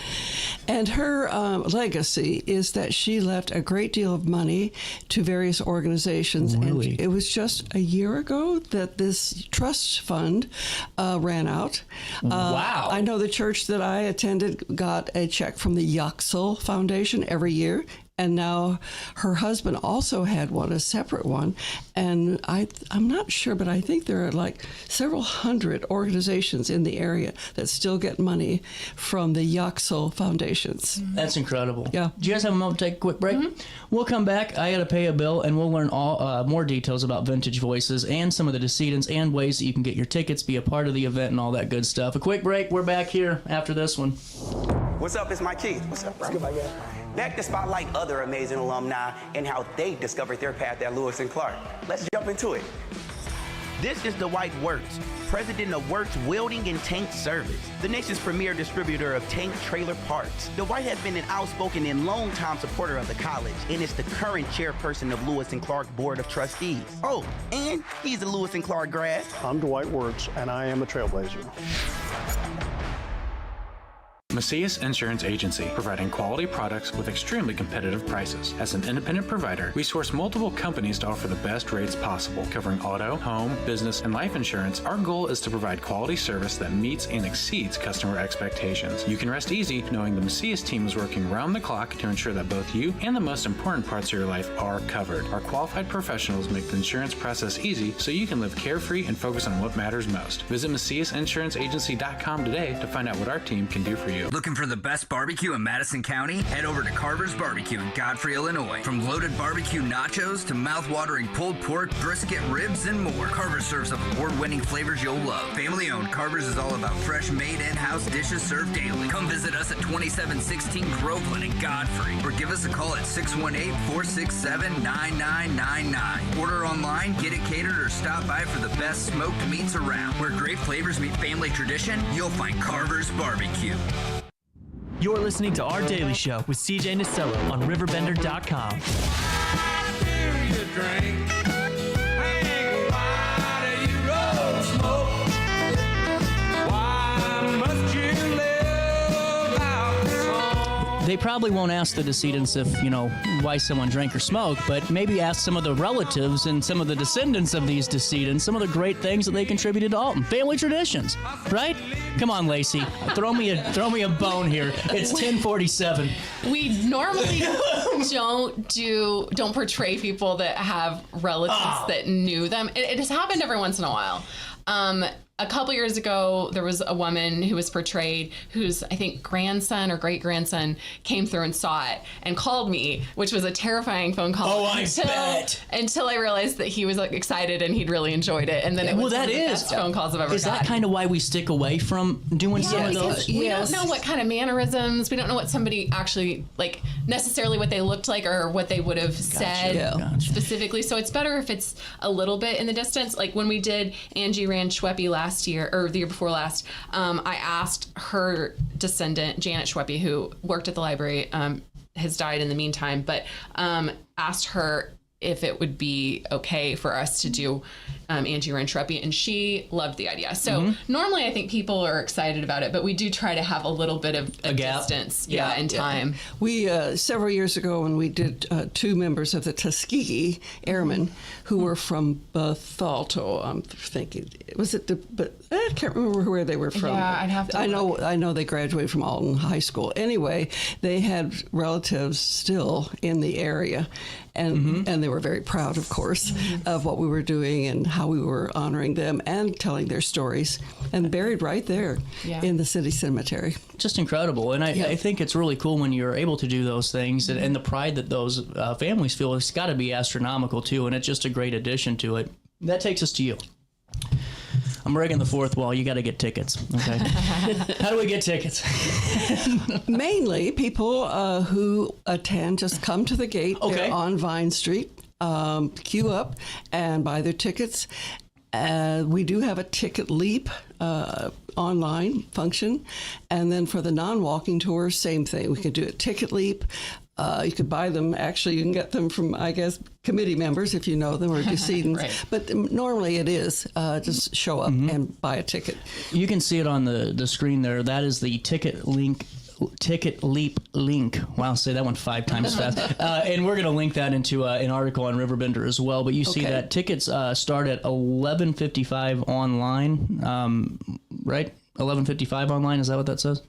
And her legacy is that she left a great deal of money to various organizations. Really? And it was just a year ago that this trust fund ran out. Wow. I know the church that I attended got a check from the Yaxel Foundation every year. And now her husband also had one, a separate one. And I'm not sure, but I think there are like several hundred organizations in the area that still get money from the Yaxel Foundations. That's incredible. Yeah. Do you guys have a moment to take a quick break? We'll come back. I got to pay a bill, and we'll learn all more details about Vintage Voices and some of the decedents and ways that you can get your tickets, be a part of the event, and all that good stuff. A quick break. We're back here after this one. What's up? It's my kid. What's up, bro? What's good, my guy? Back to spotlight other amazing alumni and how they discovered their path at Lewis and Clark. Let's jump into it. This is Dwight Wirtz, president of Wirtz Welding and Tank Service, the nation's premier distributor of tank trailer parts. Dwight has been an outspoken and long-time supporter of the college and is the current chairperson of Lewis and Clark Board of Trustees. Oh, and he's a Lewis and Clark grad. I'm Dwight Wirtz, and I am a trailblazer. Macias Insurance Agency, providing quality products with extremely competitive prices. As an independent provider, we source multiple companies to offer the best rates possible, covering auto, home, business, and life insurance. Our goal is to provide quality service that meets and exceeds customer expectations. You can rest easy knowing the Macias team is working round the clock to ensure that both you and the most important parts of your life are covered. Our qualified professionals make the insurance process easy so you can live carefree and focus on what matters most. Visit MaciasInsuranceAgency.com today to find out what our team can do for you. Looking for the best barbecue in Madison County? Head over to Carver's Barbecue in Godfrey, Illinois. From loaded barbecue nachos to mouth-watering pulled pork, brisket, ribs, and more, Carver's serves up award-winning flavors you'll love. Family-owned, Carver's is all about fresh, made in-house dishes served daily. Come visit us at 2716 Groveland in Godfrey, or give us a call at 618-467-9999. Order online, get it catered, or stop by for the best smoked meats around. Where great flavors meet family tradition, you'll find Carver's Barbecue. You're listening to Our Daily Show with CJ Nasello on RiverBender.com. they probably won't ask the decedents if, why someone drank or smoked, but maybe ask some of the relatives and some of the descendants of these decedents some of the great things that they contributed to Alton. Family traditions, right? Come on, Lacey. Throw me a bone here. It's 10:47. We normally don't portray people that have relatives that knew them. It has happened every once in a while. A couple years ago, there was a woman who was portrayed whose, I think, grandson or great-grandson came through and saw it and called me, which was a terrifying phone call. Oh, I bet. Until I realized that he was excited and he'd really enjoyed it. And then it was one of the best phone calls I've ever Is that gotten. kind of why we stick away from doing some of those? We don't know what kind of mannerisms, we don't know what somebody actually, necessarily what they looked like or what they would have said specifically. So it's better if it's a little bit in the distance. Like when we did Angie Schweppe last year, or the year before last, I asked her descendant, Janet Schweppe, who worked at the library, has died in the meantime, but asked her if it would be okay for us to do Angie Schweppe, and she loved the idea. So normally I think people are excited about it, but we do try to have a little bit of a distance in time. We, several years ago when we did two members of the Tuskegee Airmen who were from Bethalto, I'm thinking, but I can't remember where they were from. Yeah, I'd have to I know they graduated from Alton High School. Anyway, they had relatives still in the area, and they were very proud, of course, of what we were doing and how we were honoring them and telling their stories, and buried right there in the city cemetery. Just incredible. And I think it's really cool when you're able to do those things, and the pride that those families feel has got to be astronomical too, and it's just a great addition to it. That takes us to you. I'm breaking the fourth wall. You got to get tickets. Okay. How do we get tickets? Mainly, people who attend just come to the gate. Okay. They're on Vine Street, queue up, and buy their tickets. We do have a ticket leap online function, and then for the non-walking tours, same thing. We could do a ticket leap. You could buy them. Actually, you can get them from, I guess, committee members if you know them, or decedents. Right. But normally it is just show up and buy a ticket. You can see it on the screen there. That is the ticket leap link. Wow, say that one 5 times fast. And we're going to link that into an article on Riverbender as well. But you see that tickets start at 11:55 online, right? 11:55 online. Is that what that says?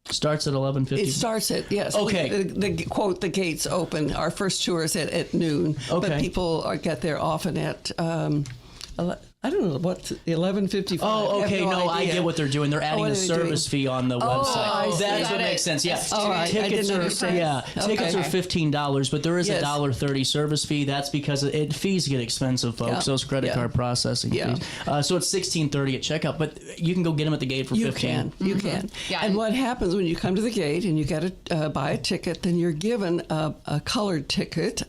Starts at 11:50. It starts at, yes. Okay. The quote, the gates open. Our first tour is at noon. Okay. But people get there often at, I don't know, what, 11:55. Oh, okay. No, I get what they're doing. They're adding what a are they service fee on the website. I see. That's what makes sense. Yeah. All right. I Tickets didn't are understand. tickets are $15, but there is Yes. a $1.30 service fee. That's because fees get expensive, folks. Yeah. Those credit card processing fees. So it's $16.30 at checkout, but you can go get them at the gate for $15. You can. Yeah, And what happens when you come to the gate and you get to buy a ticket, then you're given a colored ticket.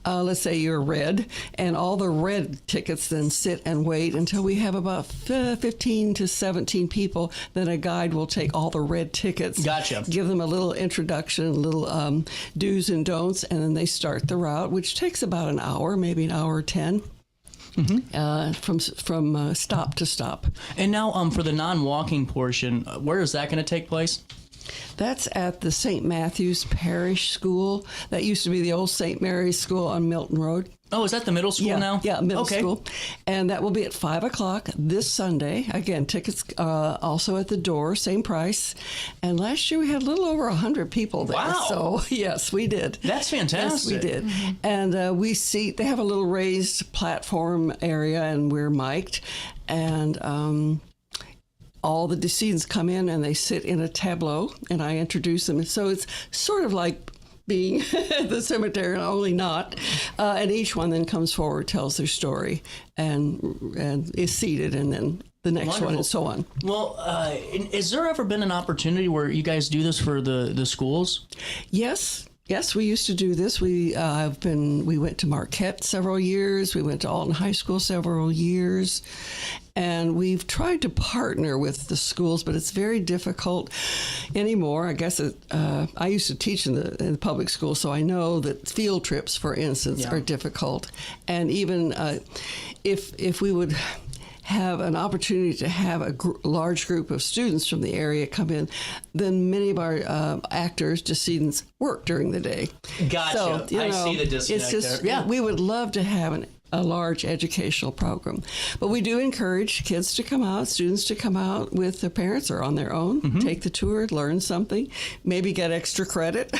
Let's say you're red, and all the red tickets then sit and wait until we have about 15 to 17 people. Then a guide will take all the red tickets. Gotcha. Give them a little introduction, a little do's and don'ts, and then they start the route, which takes about an hour, maybe an hour or 10. From stop to stop. And now for the non-walking portion, where is that going to take place? That's at the St. Matthew's Parish School. That used to be the old St. Mary's School on Milton Road. Oh, is that the middle school now? Yeah, middle school. And that will be at 5 o'clock this Sunday. Again, tickets also at the door, same price. And last year we had a little over 100 people there. Wow. So, yes, we did. That's fantastic. Yes, we did. And they have a little raised platform area, and we're mic'd. And all the decedents come in and they sit in a tableau, and I introduce them. So it's sort of like being at the cemetery, only not. And each one then comes forward, tells their story, and is seated, and then the next one, and so on. Well, has there ever been an opportunity where you guys do this for the schools? Yes, we used to do this. We went to Marquette several years. We went to Alton High School several years. And we've tried to partner with the schools, but it's very difficult anymore. I guess I used to teach in the public school, so I know that field trips, for instance, are difficult. And even if we would have an opportunity to have a large group of students from the area come in, then many of our actors, decedents, work during the day. Gotcha. So, I see the disconnect there. Yeah. We would love to have a large educational program. But we do encourage kids to come out, students to come out with their parents or on their own, take the tour, learn something, maybe get extra credit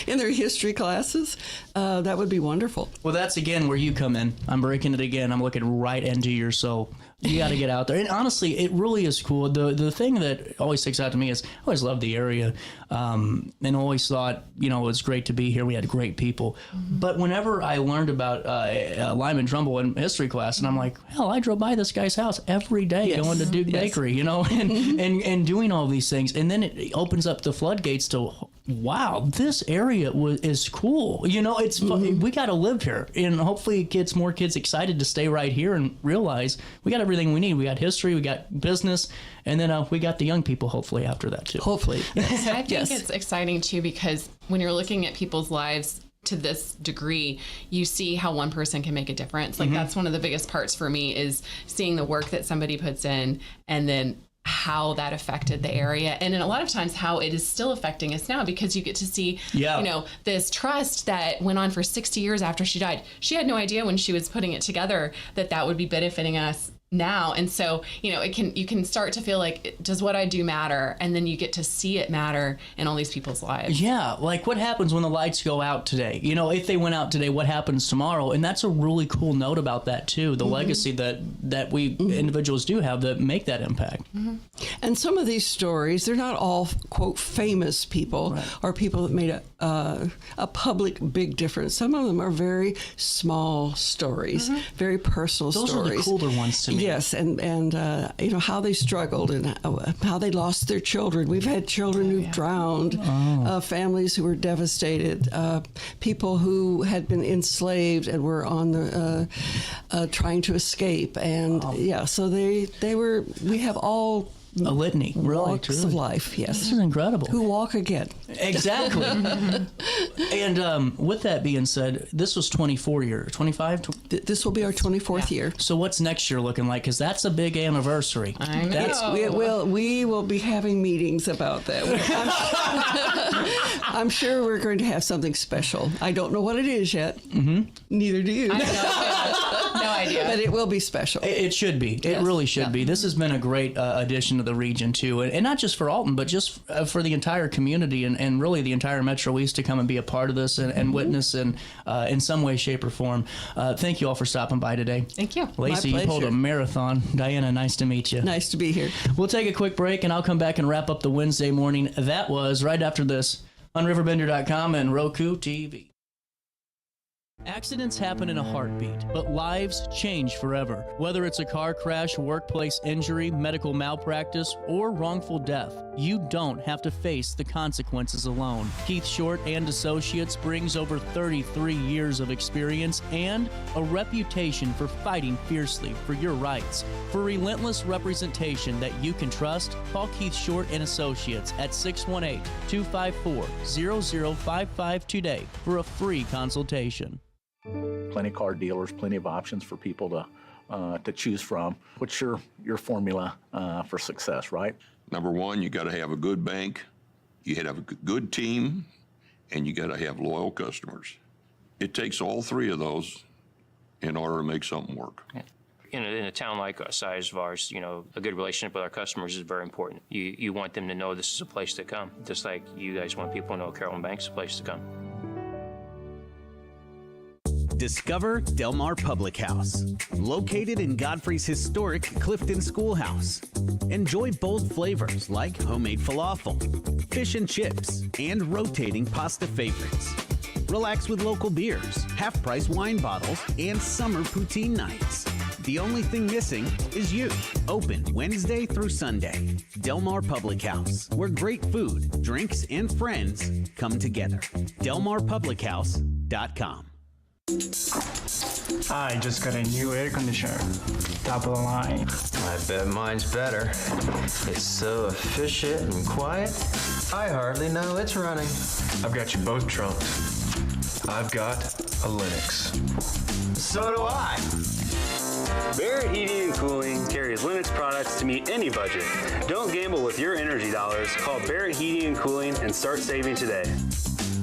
in their history classes. That would be wonderful. Well, that's again where you come in. I'm breaking it again. I'm looking right into your soul. You got to get out there. And honestly, it really is cool. The thing that always sticks out to me is I always loved the area and always thought, it was great to be here. We had great people. But whenever I learned about Lyman Trumbull in history class, and I'm like, hell, I drove by this guy's house every day going to Duke Bakery, and doing all these things. And then it opens up the floodgates to, wow, this area is cool. It's fun. We got to live here. And hopefully it gets more kids excited to stay right here and realize we got everything we need. We got history, we got business, and then we got the young people hopefully after that too. Hopefully. I think it's exciting too, because when you're looking at people's lives to this degree, you see how one person can make a difference. Like that's one of the biggest parts for me, is seeing the work that somebody puts in and then how that affected the area, and then a lot of times how it is still affecting us now, because you get to see this trust that went on for 60 years after she died. She had no idea when she was putting it together that would be benefiting us now. And so, you can start to feel like, does what I do matter? And then you get to see it matter in all these people's lives. Yeah. Like what happens when the lights go out today? If they went out today, what happens tomorrow? And that's a really cool note about that too. The legacy that we individuals do have that make that impact. And some of these stories, they're not all, quote, famous people or people that made a public big difference. Some of them are very small stories, very personal stories. Those are the cooler ones to me. Yes, and how they struggled and how they lost their children. We've had children who've drowned, families who were devastated, people who had been enslaved and were on the trying to escape, and so we have all a litany, really, walks of life. Yes, this is incredible. Who walk again? Exactly. And with that being said, this was 24 years, 25. This will be our 24th year. So what's next year looking like? Because that's a big anniversary. I know. We will be having meetings about that. I'm sure we're going to have something special. I don't know what it is yet. Neither do you. I know. No idea. But it will be special. It should be. It really should be. This has been a great addition to the region too, and not just for Alton, but just for the entire community and really the entire Metro East to come and be a part of this and witness in some way, shape, or form. Thank you all for stopping by today. Thank you. Lacey, you pulled a marathon. Diana, nice to meet you. Nice to be here. We'll take a quick break, and I'll come back and wrap up the Wednesday morning. That was right after this on RiverBender.com and Roku TV. Accidents happen in a heartbeat, but lives change forever. Whether it's a car crash, workplace injury, medical malpractice, or wrongful death, you don't have to face the consequences alone. Keith Short and Associates brings over 33 years of experience and a reputation for fighting fiercely for your rights. For relentless representation that you can trust, call Keith Short and Associates at 618-254-0055 today for a free consultation. Plenty of car dealers, plenty of options for people to choose from. What's your formula for success, right? Number one, you got to have a good bank, you got to have a good team, and you got to have loyal customers. It takes all three of those in order to make something work. In a town like the size of ours, a good relationship with our customers is very important. You want them to know this is a place to come, just like you guys want people to know Carrollton Bank's a place to come. Discover Del Mar Public House, located in Godfrey's historic Clifton Schoolhouse. Enjoy bold flavors like homemade falafel, fish and chips, and rotating pasta favorites. Relax with local beers, half-price wine bottles, and summer poutine nights. The only thing missing is you. Open Wednesday through Sunday. Del Mar Public House, where great food, drinks, and friends come together. DelMarPublicHouse.com. I just got a new air conditioner. Top of the line. I bet mine's better. It's so efficient and quiet, I hardly know it's running. I've got you both trumped. I've got a Linux. So do I. Barrett Heating and Cooling carries Lennox products to meet any budget. Don't gamble with your energy dollars. Call Barrett Heating and Cooling and start saving today.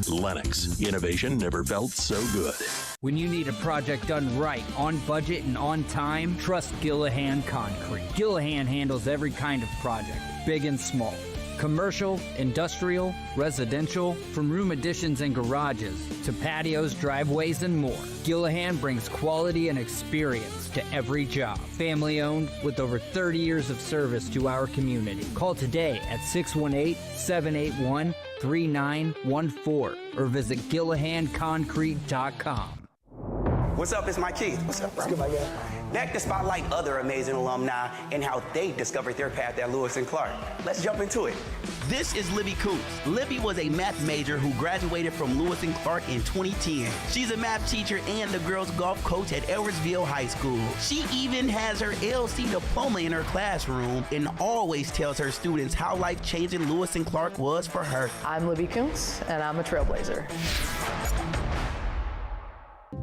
Lennox. Innovation never felt so good. When you need a project done right, on budget and on time, trust Gillahan Concrete. Gillahan handles every kind of project, big and small. Commercial, industrial, residential, from room additions and garages to patios, driveways, and more. Gillahan brings quality and experience to every job. Family owned with over 30 years of service to our community. Call today at 618-781-3914 or visit GillahanConcrete.com. What's up? It's Mike Keith. What's up, bro? Good, my guy. Back to spotlight other amazing alumni and how they discovered their path at Lewis and Clark. Let's jump into it. This is Libby Coombs. Libby was a math major who graduated from Lewis and Clark in 2010. She's a math teacher and the girls golf coach at Edwardsville High School. She even has her LC diploma in her classroom and always tells her students how life-changing Lewis and Clark was for her. I'm Libby Coombs, and I'm a trailblazer.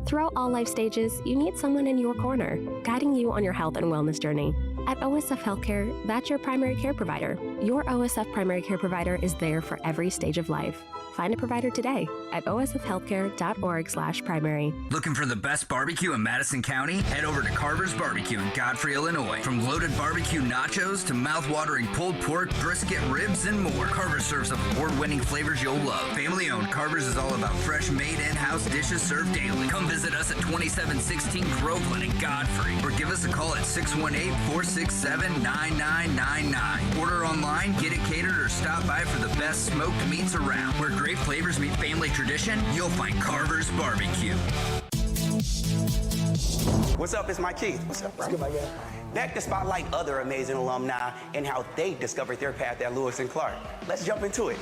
Throughout all life stages, you need someone in your corner, guiding you on your health and wellness journey. At OSF Healthcare, that's your primary care provider. Your OSF primary care provider is there for every stage of life. Find a provider today at osfhealthcare.org/primary. Looking for the best barbecue in Madison County? Head over to Carver's Barbecue in Godfrey, Illinois. From loaded barbecue nachos to mouth-watering pulled pork, brisket, ribs, and more, Carver's serves up award-winning flavors you'll love. Family-owned, Carver's is all about fresh, made in-house dishes served daily. Come visit us at 2716 Groveland in Godfrey, or give us a call at 618-467-9999. Order online, get it catered, or stop by for the best smoked meats around. Where great flavors meet family tradition, you'll find Carver's Barbecue. What's up? It's Mike Keith. What's up, bro? Good, my guy. Back to spotlight other amazing alumni and how they discovered their path at Lewis and Clark. Let's jump into it.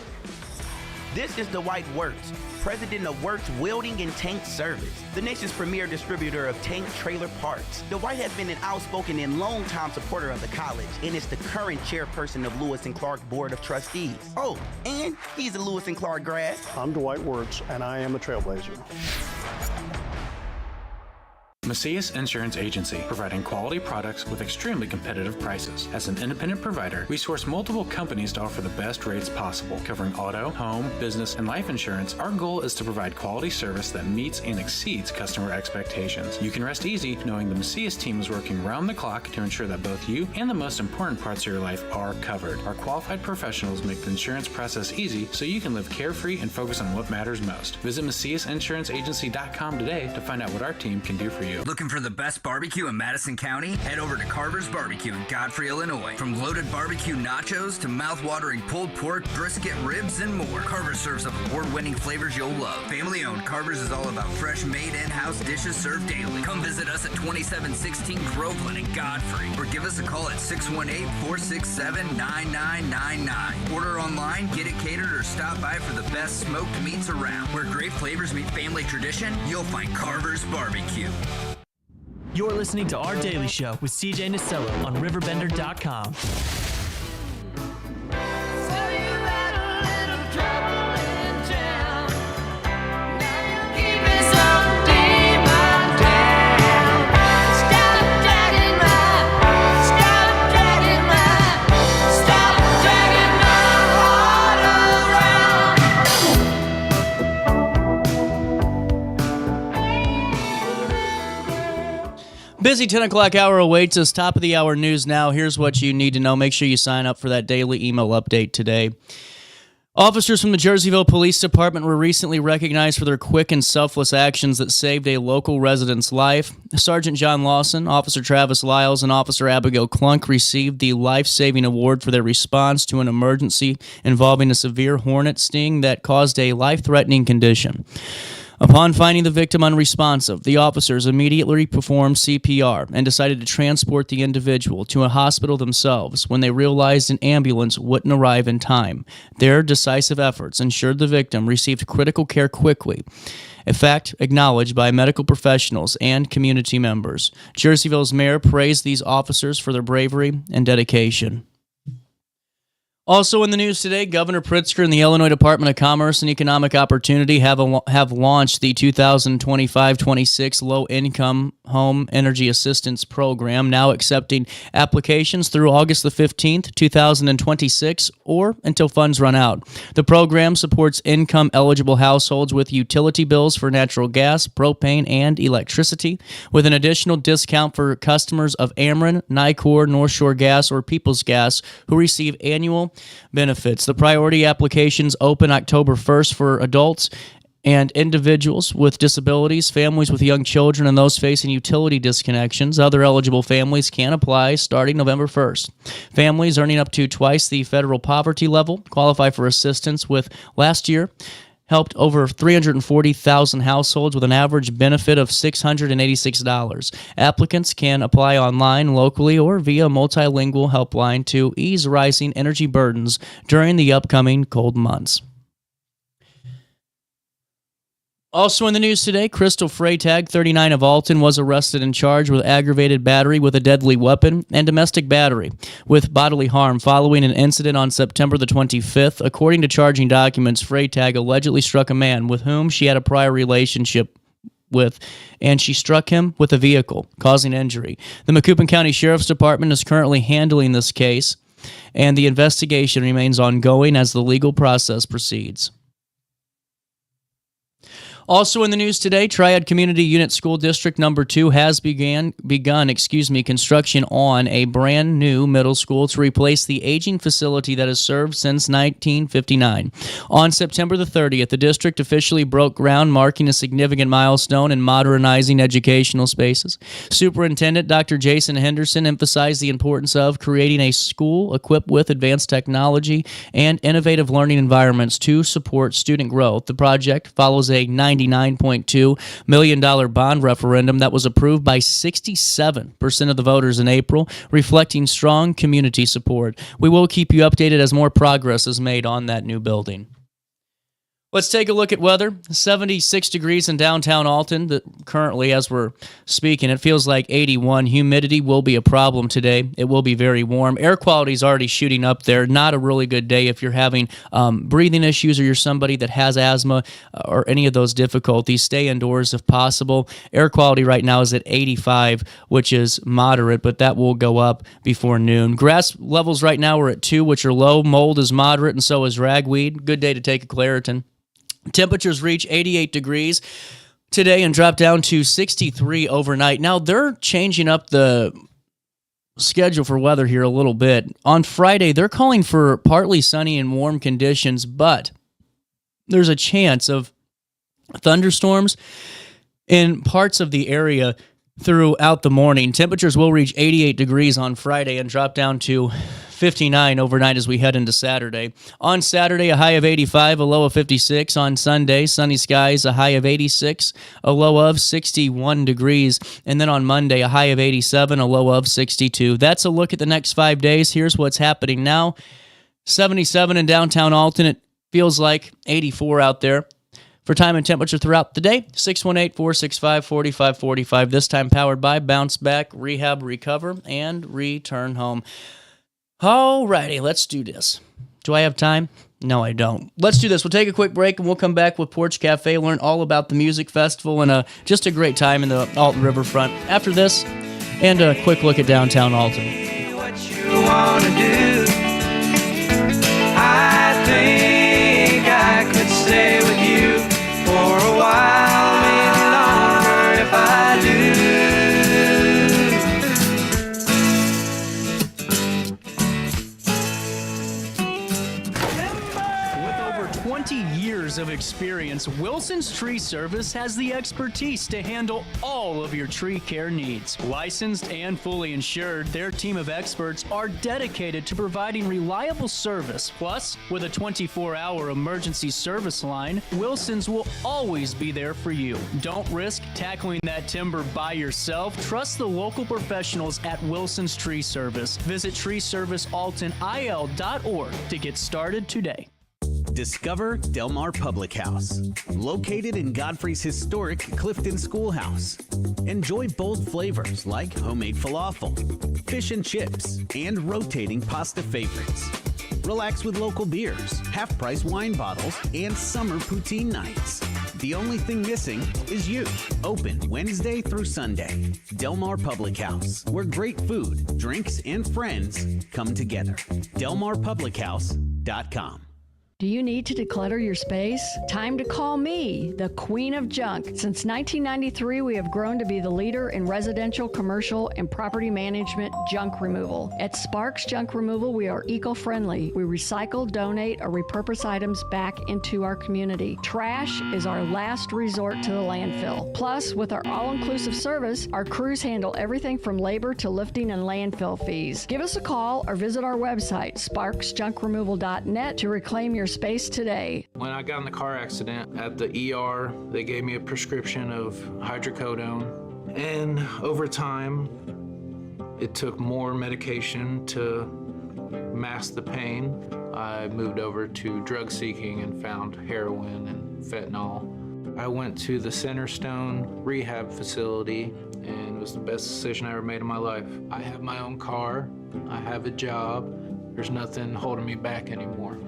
This is Dwight Wirtz, president of Wirtz Welding and Tank Service, the nation's premier distributor of tank trailer parts. Dwight has been an outspoken and long-time supporter of the college and is the current chairperson of Lewis and Clark Board of Trustees. Oh, and he's a Lewis and Clark grad. I'm Dwight Wirtz, and I am a trailblazer. Macias Insurance Agency, providing quality products with extremely competitive prices. As an independent provider, we source multiple companies to offer the best rates possible, covering auto, home, business, and life insurance. Our goal is to provide quality service that meets and exceeds customer expectations. You can rest easy knowing the Macias team is working round the clock to ensure that both you and the most important parts of your life are covered. Our qualified professionals make the insurance process easy so you can live carefree and focus on what matters most. Visit MaciasInsuranceAgency.com today to find out what our team can do for you. Looking for the best barbecue in Madison County? Head over to Carver's Barbecue in Godfrey, Illinois. From loaded barbecue nachos to mouth-watering pulled pork, brisket, ribs, and more, Carver's serves up award-winning flavors you'll love. Family-owned, Carver's is all about fresh, made in-house dishes served daily. Come visit us at 2716 Groveland in Godfrey, or give us a call at 618-467-9999. Order online, get it catered, or stop by for the best smoked meats around. Where great flavors meet family tradition, you'll find Carver's Barbecue. You're listening to Our Daily Show with CJ Nasello on RiverBender.com. Busy 10 o'clock hour awaits us. Top of the hour news now. Here's what you need to know. Make sure you sign up for that daily email update today. Officers from the Jerseyville Police Department were recently recognized for their quick and selfless actions that saved a local resident's life. Sergeant John Lawson, Officer Travis Lyles, and Officer Abigail Klunk received the Life-Saving Award for their response to an emergency involving a severe hornet sting that caused a life-threatening condition. Upon finding the victim unresponsive, the officers immediately performed CPR and decided to transport the individual to a hospital themselves when they realized an ambulance wouldn't arrive in time. Their decisive efforts ensured the victim received critical care quickly, a fact acknowledged by medical professionals and community members. Jerseyville's mayor praised these officers for their bravery and dedication. Also in the news today, Governor Pritzker and the Illinois Department of Commerce and Economic Opportunity have launched the 2025-26 Low-Income Home Energy Assistance Program, now accepting applications through August the 15th, 2026, or until funds run out. The program supports income-eligible households with utility bills for natural gas, propane, and electricity, with an additional discount for customers of Ameren, Nicor, North Shore Gas, or Peoples Gas who receive annual benefits. The priority applications open October 1st for adults and individuals with disabilities, families with young children, and those facing utility disconnections. Other eligible families can apply starting November 1st. Families earning up to twice the federal poverty level qualify for assistance, with last year helped over 340,000 households with an average benefit of $686. Applicants can apply online, locally, or via multilingual helpline to ease rising energy burdens during the upcoming cold months. Also in the news today, Crystal Freytag, 39 of Alton, was arrested and charged with aggravated battery with a deadly weapon and domestic battery with bodily harm following an incident on September the 25th. According to charging documents, Freytag allegedly struck a man with whom she had a prior relationship with, and she struck him with a vehicle, causing injury. The Macoupin County Sheriff's Department is currently handling this case, and the investigation remains ongoing as the legal process proceeds. Also in the news today, Triad Community Unit School District Number 2 has begun construction on a brand new middle school to replace the aging facility that has served since 1959. On September the 30th, the district officially broke ground, marking a significant milestone in modernizing educational spaces. Superintendent Dr. Jason Henderson emphasized the importance of creating a school equipped with advanced technology and innovative learning environments to support student growth. The project follows a $99.2 million bond referendum that was approved by 67% of the voters in April, reflecting strong community support. We will keep you updated as more progress is made on that new building. Let's take a look at weather. 76 degrees in downtown Alton. Currently, as we're speaking, it feels like 81. Humidity will be a problem today. It will be very warm. Air quality is already shooting up there. Not a really good day if you're having breathing issues or you're somebody that has asthma or any of those difficulties. Stay indoors if possible. Air quality right now is at 85, which is moderate, but that will go up before noon. Grass levels right now are at 2, which are low. Mold is moderate, and so is ragweed. Good day to take a Claritin. Temperatures reach 88 degrees today and drop down to 63 overnight. Now, they're changing up the schedule for weather here a little bit. On Friday, they're calling for partly sunny and warm conditions, but there's a chance of thunderstorms in parts of the area throughout the morning. Temperatures will reach 88 degrees on Friday and drop down to 59 overnight as we head into Saturday. On Saturday, a high of 85, a low of 56. On Sunday, sunny skies, a high of 86, a low of 61 degrees. And then on Monday, a high of 87, a low of 62. That's a look at the next 5 days. Here's what's happening now. 77 in downtown Alton. It feels like 84 out there. For time and temperature throughout the day, 618-465-4545. This time powered by Bounce Back, Rehab, Recover, and Return Home. Alrighty, let's do this. Do I have time? No, I don't. Let's do this. We'll take a quick break, and we'll come back with Porch Cafe, learn all about the music festival, and just a great time in the Alton Riverfront. After this, and a quick look at downtown Alton. What you want to do? I think I could stay with you for a while, maybe longer if I do. With over 20 years of experience, Wilson's Tree Service has the expertise to handle all of your tree care needs. Licensed and fully insured, their team of experts are dedicated to providing reliable service. Plus, with a 24-hour emergency service line, Wilson's will always be there for you. Don't risk tackling that timber by yourself. Trust the local professionals at Wilson's Tree Service. Visit treeservicealtonil.org to get started today. Discover Del Mar Public House, located in Godfrey's historic Clifton Schoolhouse. Enjoy bold flavors like homemade falafel, fish and chips, and rotating pasta favorites. Relax with local beers, half-price wine bottles, and summer poutine nights. The only thing missing is you. Open Wednesday through Sunday. Del Mar Public House, where great food, drinks, and friends come together. DelmarPublicHouse.com. Do you need to declutter your space? Time to call me, the Queen of Junk. Since 1993, we have grown to be the leader in residential, commercial, and property management junk removal. At Sparks Junk Removal, we are eco-friendly. We recycle, donate, or repurpose items back into our community. Trash is our last resort to the landfill. Plus, with our all-inclusive service, our crews handle everything from labor to lifting and landfill fees. Give us a call or visit our website, sparksjunkremoval.net, to reclaim your space today. When I got in the car accident at the ER, they gave me a prescription of hydrocodone. And over time, it took more medication to mask the pain. I moved over to drug seeking and found heroin and fentanyl. I went to the Centerstone rehab facility, and it was the best decision I ever made in my life. I have my own car, I have a job, there's nothing holding me back anymore.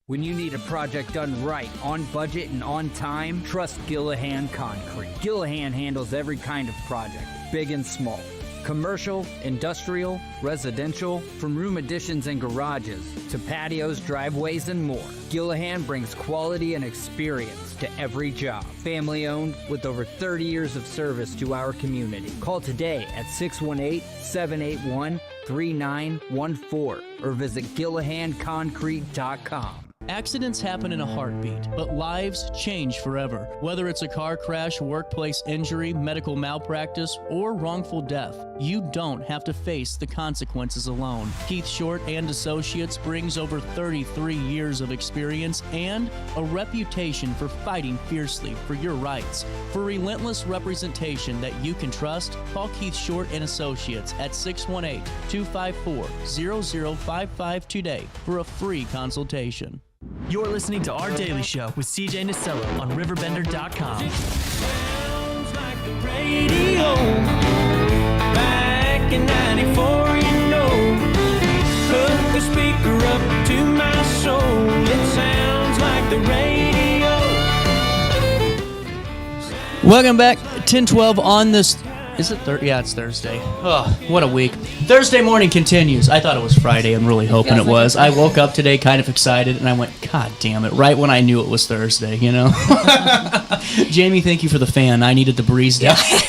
When you need a project done right, on budget and on time, trust Gillahan Concrete. Gillahan handles every kind of project, big and small. Commercial, industrial, residential, from room additions and garages to patios, driveways, and more. Gillahan brings quality and experience to every job. Family owned with over 30 years of service to our community. Call today at 618-781-3914 or visit GillahanConcrete.com. Accidents happen in a heartbeat, but lives change forever. Whether it's a car crash, workplace injury, medical malpractice, or wrongful death, you don't have to face the consequences alone. Keith Short and Associates brings over 33 years of experience and a reputation for fighting fiercely for your rights. For relentless representation that you can trust, call Keith Short and Associates at 618-254-0055 today for a free consultation. You're listening to Our Daily Show with CJ Nasello on RiverBender.com. Sounds like the radio back in 94, you know. Hook the speaker up to my soul. It sounds like the radio. Welcome back, 10:12 on this. Is it Thursday? Yeah, it's Thursday. Oh, what a week. Thursday morning continues. I thought it was Friday. I'm really hoping it was. I woke up today kind of excited, and I went, God damn it, right when I knew it was Thursday, you know? Jamie, thank you for the fan. I needed the breeze down here.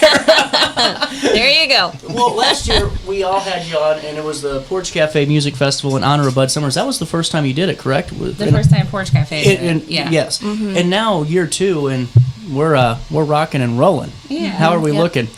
There you go. Well, last year we all had you on, and it was the Porch Cafe Music Festival in honor of Bud Summers. That was the first time you did it, correct? The first time Porch Cafe did it, yeah. Yes. Mm-hmm. And now year two, and we're rocking and rolling. Yeah. How are we looking?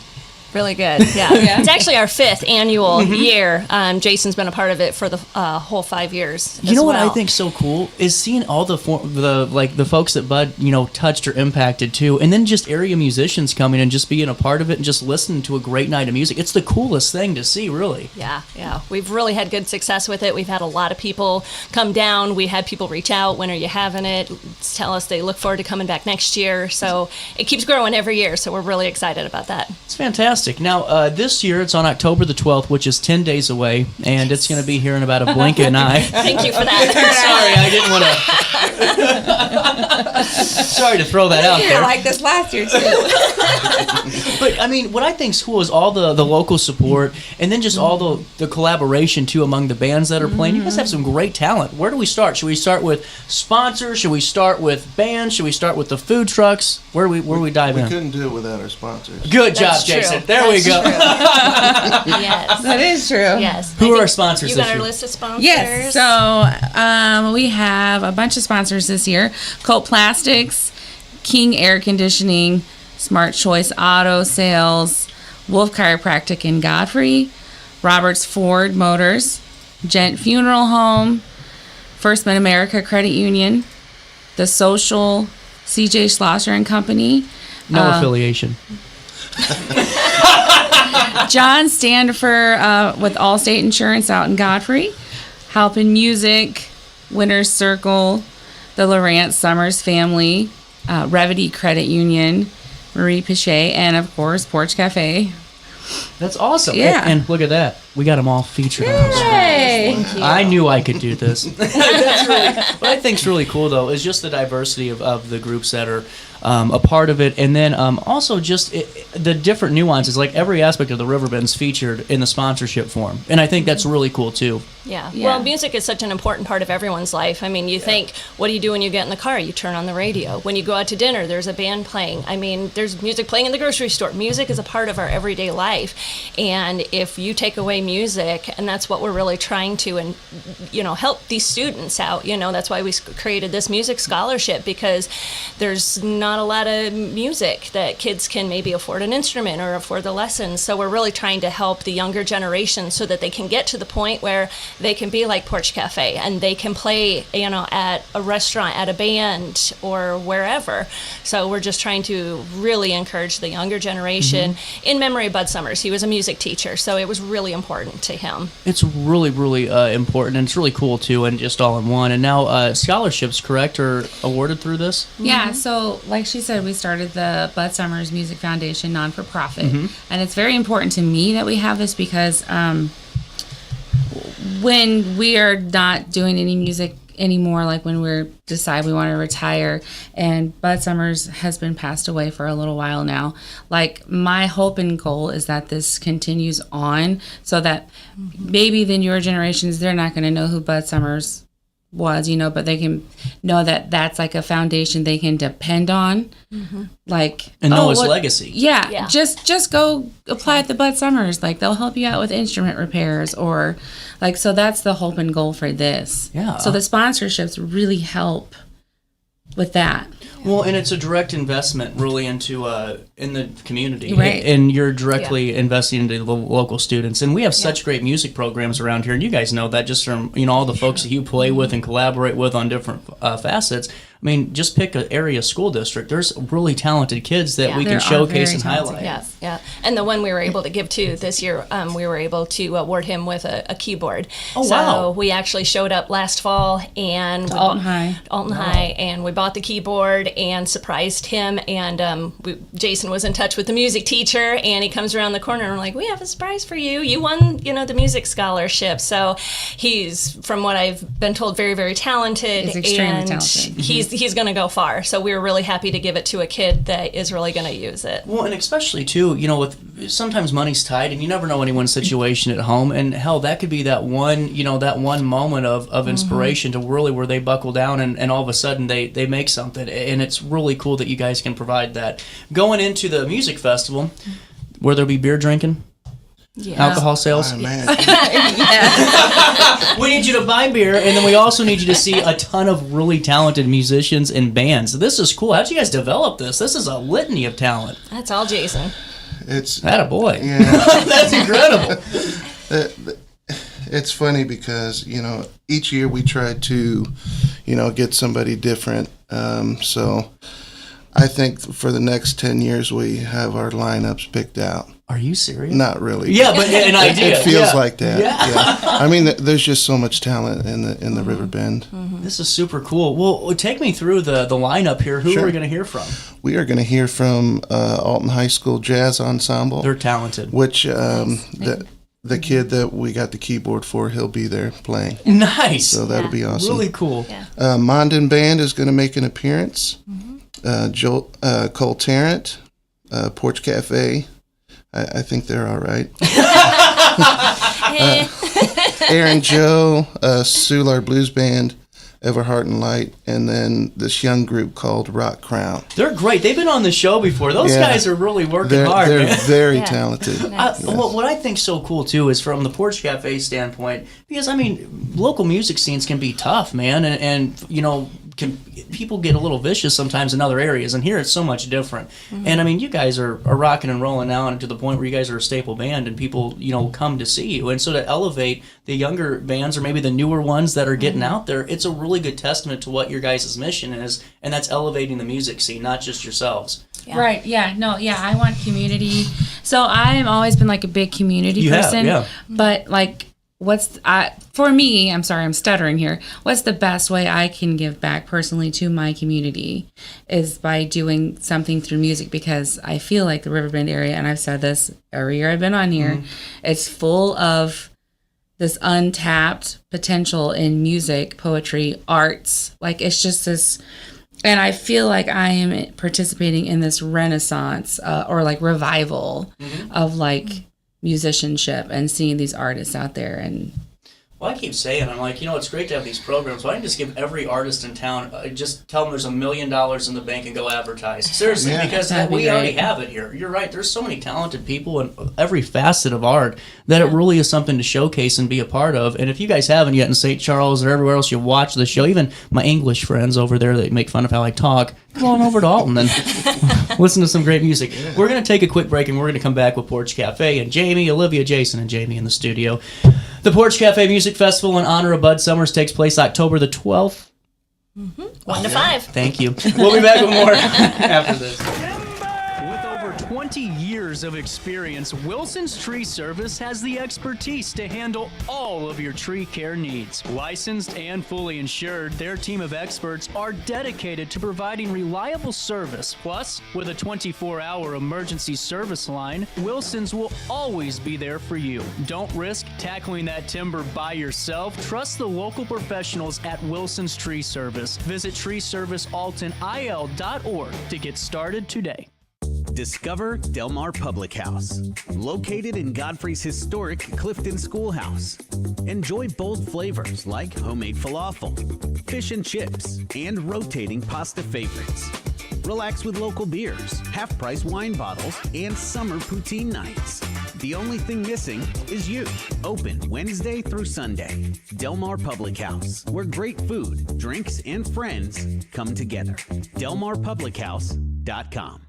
Really good, yeah. It's actually our 5th annual year. Jason's been a part of it for the whole 5 years. You know what I think's so cool is seeing all the folks that Bud touched or impacted too, and then just area musicians coming and just being a part of it and just listening to a great night of music. It's the coolest thing to see, really. Yeah. We've really had good success with it. We've had a lot of people come down. We had people reach out, when are you having it? Tell us they look forward to coming back next year. So it keeps growing every year. So we're really excited about that. It's fantastic. Now, this year it's on October the 12th, which is 10 days away, and it's going to be here in about a blink of an eye. Thank you for that. Sorry, I didn't want to... Sorry to throw that out there. Like this last year, too. But, I mean, what I think's cool is all the local support, and then just all the collaboration, too, among the bands that are playing. You guys have some great talent. Where do we start? Should we start with sponsors? Should we start with bands? Should we start with the food trucks? Where do we dive in? We couldn't do it without our sponsors. Good job, Jason. There we go. Yes. That is true. Yes. Who are our sponsors You this got our year? list of sponsors? Yes. So we have a bunch of sponsors this year. Colt Plastics, King Air Conditioning, Smart Choice Auto Sales, Wolf Chiropractic in Godfrey, Roberts Ford Motors, Gent Funeral Home, First Mid-America Credit Union, The Social, CJ Schlosser and Company. No affiliation. John Standifer with Allstate Insurance out in Godfrey, Halpin Music, Winner's Circle, the Lawrence Summers family, Revity Credit Union, Marie Pichet, and of course Porch Cafe. That's awesome. Yeah. And look at that. We got them all featured on the screen. Yay! I knew I could do this. What I think's really cool, though, is just the diversity of the groups that are a part of it, and then also just the different nuances. Like every aspect of the Riverbend's featured in the sponsorship form, and I think that's really cool too. Yeah. Well, music is such an important part of everyone's life. I mean, you think, what do you do when you get in the car? You turn on the radio. When you go out to dinner, there's a band playing. I mean, there's music playing in the grocery store. Music is a part of our everyday life. And if you take away music, and that's what we're really trying to, and help these students out. That's why we created this music scholarship, because there's not a lot of music that kids can maybe afford an instrument or afford the lessons. So we're really trying to help the younger generation so that they can get to the point where they can be like Porch Cafe and they can play, at a restaurant, at a band, or wherever. So we're just trying to really encourage the younger generation. In memory of Bud Summers. He was a music teacher, so it was really important to him. It's really, really important, and it's really cool too, and just all in one. And now scholarships, correct, are awarded through this? Yeah, so like she said, we started the Bud Summers Music Foundation non-for-profit, and it's very important to me that we have this because when we are not doing any music anymore, like when we decide we want to retire, and Bud Summers has been passed away for a little while now, like my hope and goal is that this continues on, so that maybe the newer generations, they're not going to know who Bud Summers was, but they can know that that's like a foundation they can depend on, like, and know his legacy. Yeah, just go apply at the Bud Summers. Like, they'll help you out with instrument repairs, or like, so that's the hope and goal for this. Yeah. So the sponsorships really help with that. Well, and it's a direct investment really into in the community, right? And you're directly investing into the local students. And we have such great music programs around here, and you guys know that just from all the folks that you play with and collaborate with on different facets. I mean, just pick an area school district. There's really talented kids that we can showcase and highlight. Yeah. And the one we were able to give to this year, we were able to award him with a keyboard. Oh, wow. So we actually showed up last fall and Alton High, and we bought the keyboard and surprised him. And Jason was in touch with the music teacher, and he comes around the corner and we're like, we have a surprise for you. You won, the music scholarship. So he's, from what I've been told, very, very talented. He's extremely talented. He's going to go far. So we were really happy to give it to a kid that is really going to use it. Well, and especially too, with sometimes money's tight, and you never know anyone's situation at home. And hell, that could be that one, that one moment of inspiration to really where they buckle down and all of a sudden they make something. And it's really cool that you guys can provide that. Going into the music festival, where there'll be beer drinking. Yeah. Alcohol sales. Oh, man. We need you to buy beer, and then we also need you to see a ton of really talented musicians and bands. This is cool. How'd you guys develop this? This is a litany of talent. That's all Jason. It's attaboy. Yeah. That's incredible. It's funny because, each year we try to, get somebody different. So I think for the next 10 years we have our lineups picked out. Are you serious? Not really. Yeah, but an idea. It feels like that. Yeah. I mean, there's just so much talent in the Riverbend. This is super cool. Well, take me through the lineup here. Who are we going to hear from? We are going to hear from Alton High School Jazz Ensemble. They're talented. Which the kid that we got the keyboard for, he'll be there playing. Nice. So that'll be awesome. Really cool. Yeah. Mondin Band is going to make an appearance. Cole Tarrant, Porch Cafe. I think they're all right. Aaron Joe, Solar Blues Band, Everheart and Light, and then this young group called Rock Crown. They're great. They've been on the show before. Those guys are really working hard. They're very talented. Nice. What I think's so cool too is from the Porch Cafe standpoint, because local music scenes can be tough, man, and people get a little vicious sometimes in other areas, and here it's so much different. And you guys are rocking and rolling now, and to the point where you guys are a staple band, and people come to see you. And so to elevate the younger bands, or maybe the newer ones that are getting out there, it's a really good testament to what your guys' mission is, and that's elevating the music scene, not just yourselves. Yeah. Right. Yeah. No. Yeah. I want community. So I've always been like a big community person. Yeah. But like, for me, I'm sorry, I'm stuttering here. What's the best way I can give back personally to my community is by doing something through music, because I feel like the Riverbend area, and I've said this every year I've been on here, it's full of this untapped potential in music, poetry, arts. Like, it's just this, and I feel like I am participating in this renaissance or like revival of like musicianship and seeing these artists out there. And well, I keep saying, I'm like, it's great to have these programs. Why don't you just give every artist in town, just tell them there's $1 million in the bank and go advertise? Seriously, because we already have it here. You're right. There's so many talented people in every facet of art that it really is something to showcase and be a part of. And if you guys haven't yet in St. Charles or everywhere else you watch the show, even my English friends over there that make fun of how I talk, come on over to Alton and listen to some great music. We're going to take a quick break and we're going to come back with Porch Cafe and Jamie, Alivia, Jason, and Jamie in the studio. The Porch Cafe Music Festival in honor of Bud Summers takes place October the 12th. 1 to 5. Thank you. We'll be back with more after this. With over 20 years of experience, Wilson's Tree Service has the expertise to handle all of your tree care needs. Licensed and fully insured, their team of experts are dedicated to providing reliable service. Plus, with a 24-hour emergency service line, Wilson's will always be there for you. Don't risk tackling that timber by yourself. Trust the local professionals at Wilson's Tree Service. Visit treeservicealtonil.org to get started today. Discover Del Mar Public House, located in Godfrey's historic Clifton Schoolhouse. Enjoy bold flavors like homemade falafel, fish and chips, and rotating pasta favorites. Relax with local beers, half-price wine bottles, and summer poutine nights. The only thing missing is you. Open Wednesday through Sunday. Del Mar Public House, where great food, drinks, and friends come together. DelMarPublicHouse.com.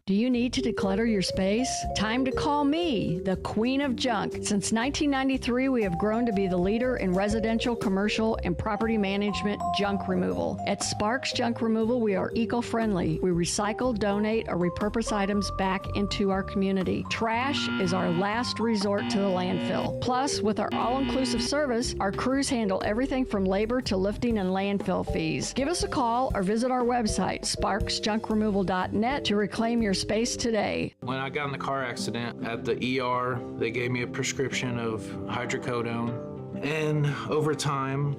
Do you need to declutter your space? Time to call me, the Queen of Junk. Since 1993, we have grown to be the leader in residential, commercial, and property management junk removal. At Sparks Junk Removal, we are eco-friendly. We recycle, donate, or repurpose items back into our community. Trash is our last resort to the landfill. Plus, with our all-inclusive service, our crews handle everything from labor to lifting and landfill fees. Give us a call or visit our website, sparksjunkremoval.net, to reclaim your space today. When I got in the car accident at the ER, they gave me a prescription of hydrocodone. And over time,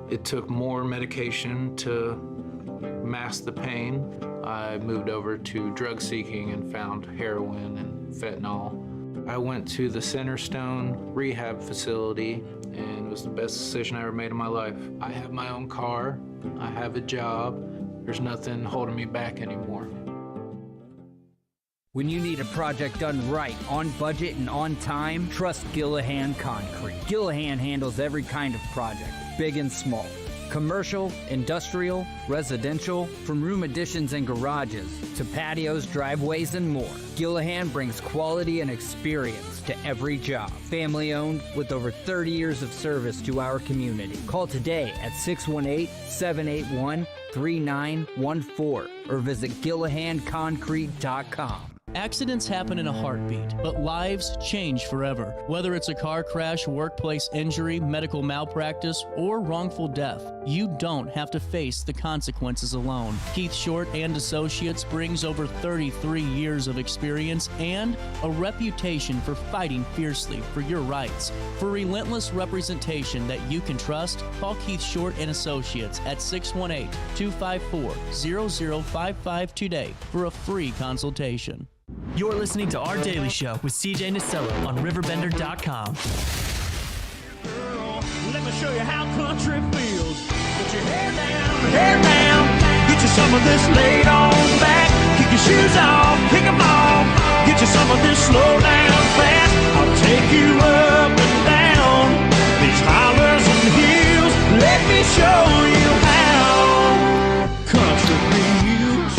it took more medication to mask the pain. I moved over to drug seeking and found heroin and fentanyl. I went to the Centerstone rehab facility, and it was the best decision I ever made in my life. I have my own car, I have a job, there's nothing holding me back anymore. When you need a project done right, on budget and on time, trust Gillahan Concrete. Gillahan handles every kind of project, big and small. Commercial, industrial, residential, from room additions and garages to patios, driveways, and more. Gillahan brings quality and experience to every job. Family owned with over 30 years of service to our community. Call today at 618-781-3914 or visit GillahanConcrete.com. Accidents happen in a heartbeat, but lives change forever. Whether it's a car crash, workplace injury, medical malpractice, or wrongful death, you don't have to face the consequences alone. Keith Short and Associates brings over 33 years of experience and a reputation for fighting fiercely for your rights. For relentless representation that you can trust, call Keith Short and Associates at 618-254-0055 today for a free consultation. You're listening to Our Daily Show with CJ Nasello on RiverBender.com. Let me show you how country feels. Put your hair down, get you some of this laid on back. Kick your shoes off, kick them off. Get you some of this slow down fast. I'll take you up and down these hollers and hills. Let me show you how country feels.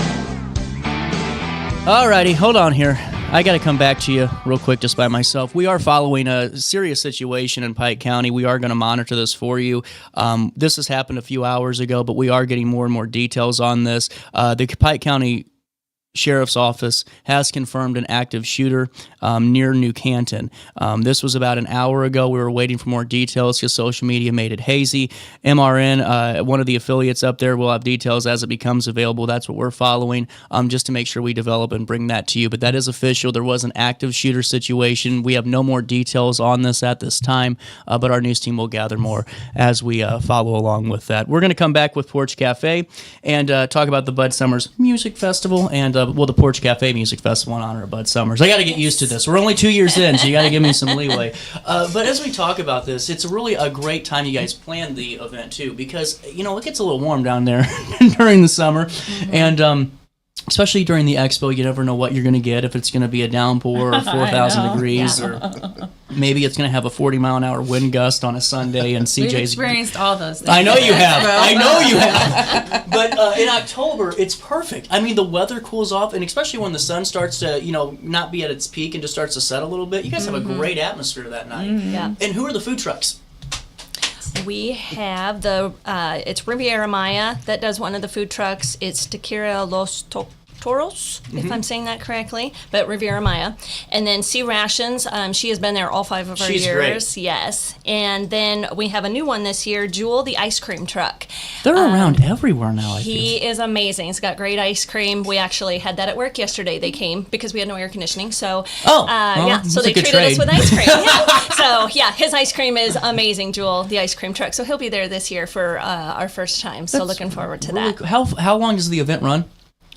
Alrighty, hold on here. I got to come back to you real quick just by myself. We are following a serious situation in Pike County. We are going to monitor this for you. This has happened a few hours ago, but we are getting more and more details on this. The Pike County Sheriff's Office has confirmed an active shooter near New Canton. This was about an hour ago. We were waiting for more details because social media made it hazy. MRN, one of the affiliates up there, will have details as it becomes available. That's what we're following, just to make sure we develop and bring that to you. But that is official. There was an active shooter situation. We have no more details on this at this time, but our news team will gather more as we follow along with that. We're going to come back with Porch Cafe and talk about the Bud Summers Music Festival and the Porch Cafe Music Festival in honor of Bud Summers. I got to get used to this. We're only 2 years in, so you got to give me some leeway. But as we talk about this, it's really a great time you guys planned the event too, because it gets a little warm down there during the summer, and especially during the expo, you never know what you're going to get, if it's going to be a downpour or 4,000 degrees, or maybe it's going to have a 40-mile-an-hour wind gust on a Sunday, and CJ's... We've experienced all those things. I know you have. I know you have. But in October, it's perfect. I mean, the weather cools off, and especially when the sun starts to, not be at its peak and just starts to set a little bit, you guys have a great atmosphere that night. Yeah. And who are the food trucks? We have it's Riviera Maya that does one of the food trucks. It's Tequila Los Toros, if I'm saying that correctly, but Riviera Maya. And then Sea Rations, she has been there all 5 of our She's years. Great. Yes. And then we have a new one this year, Jewel, the ice cream truck. They're around everywhere now, I feel. He is amazing. He's got great ice cream. We actually had that at work yesterday. They came because we had no air conditioning. So, so they treated us with ice cream. Yeah. So, his ice cream is amazing, Jewel, the ice cream truck. So he'll be there this year for our first time. So looking forward to that. Cool. How long does the event run?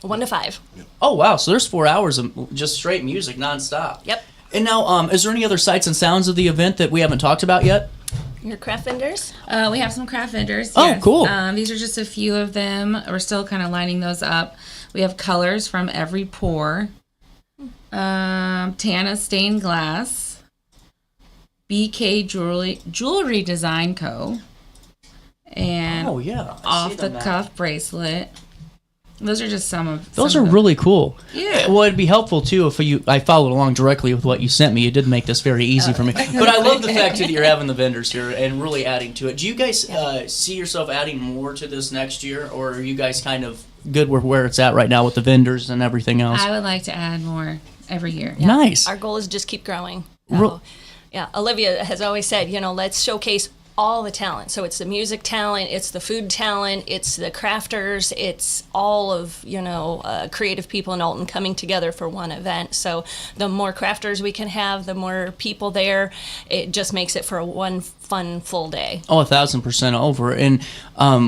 1 to 5. Oh, wow. So there's 4 hours of just straight music nonstop. Yep. And now, is there any other sights and sounds of the event that we haven't talked about yet? Your craft vendors? We have some craft vendors. Oh, yes. cool. These are just a few of them. We're still kind of lining those up. We have colors from every pour. Tana Stained Glass. BK Jewelry Design Co. And Off the Cuff Bracelet. Those are just some of those are really cool. Yeah. Well, it'd be helpful too if I followed along directly with what you sent me. It did make this very easy for me. But I love the fact that you're having the vendors here and really adding to it. Do you guys see yourself adding more to this next year, or are you guys kind of good with where it's at right now with the vendors and everything else? I would like to add more every year. Yeah. Nice. Our goal is just keep growing. So, Olivia has always said, let's showcase all the talent. So it's the music talent, it's the food talent, it's the crafters, it's all of, creative people in Alton coming together for one event. So the more crafters we can have, the more people there, it just makes it for one fun full day. Oh, 1,000% over. And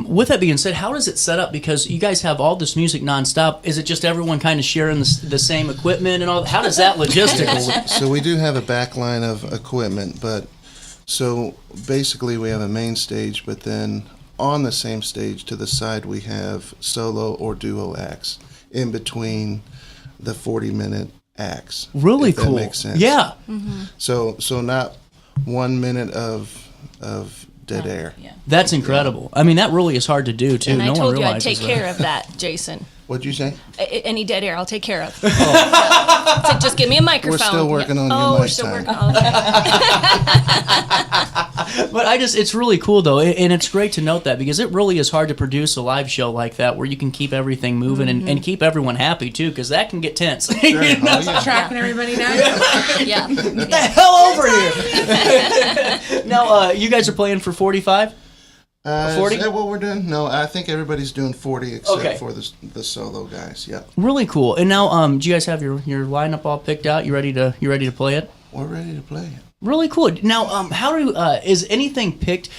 with that being said, how does it set up? Because you guys have all this music nonstop. Is it just everyone kind of sharing the same equipment and all? How does that logistical? So we do have a back line of equipment, but so basically we have a main stage, but then on the same stage to the side we have solo or duo acts in between the 40-minute acts. Really if cool. That makes sense. Yeah. Mm-hmm. So not 1 minute of dead air. Yeah. That's incredible. I mean, that really is hard to do too. And no I one told you I'd realizes take care of that, Jason. What'd you say? Any dead air, I'll take care of. So just give me a microphone. We're still working on your Oh, mic we're still time. working on But it's really cool though, and it's great to note that because it really is hard to produce a live show like that where you can keep everything moving and keep everyone happy too, because that can get tense. Sure. Tracking everybody down. Yeah. Get the hell over here! Now, you guys are playing for 45? 40? Is that what we're doing? No, I think everybody's doing 40 except for the solo guys. Yeah. Really cool. And now, do you guys have your lineup all picked out? You ready to play it? We're ready to play it. Really cool. Now, is anything picked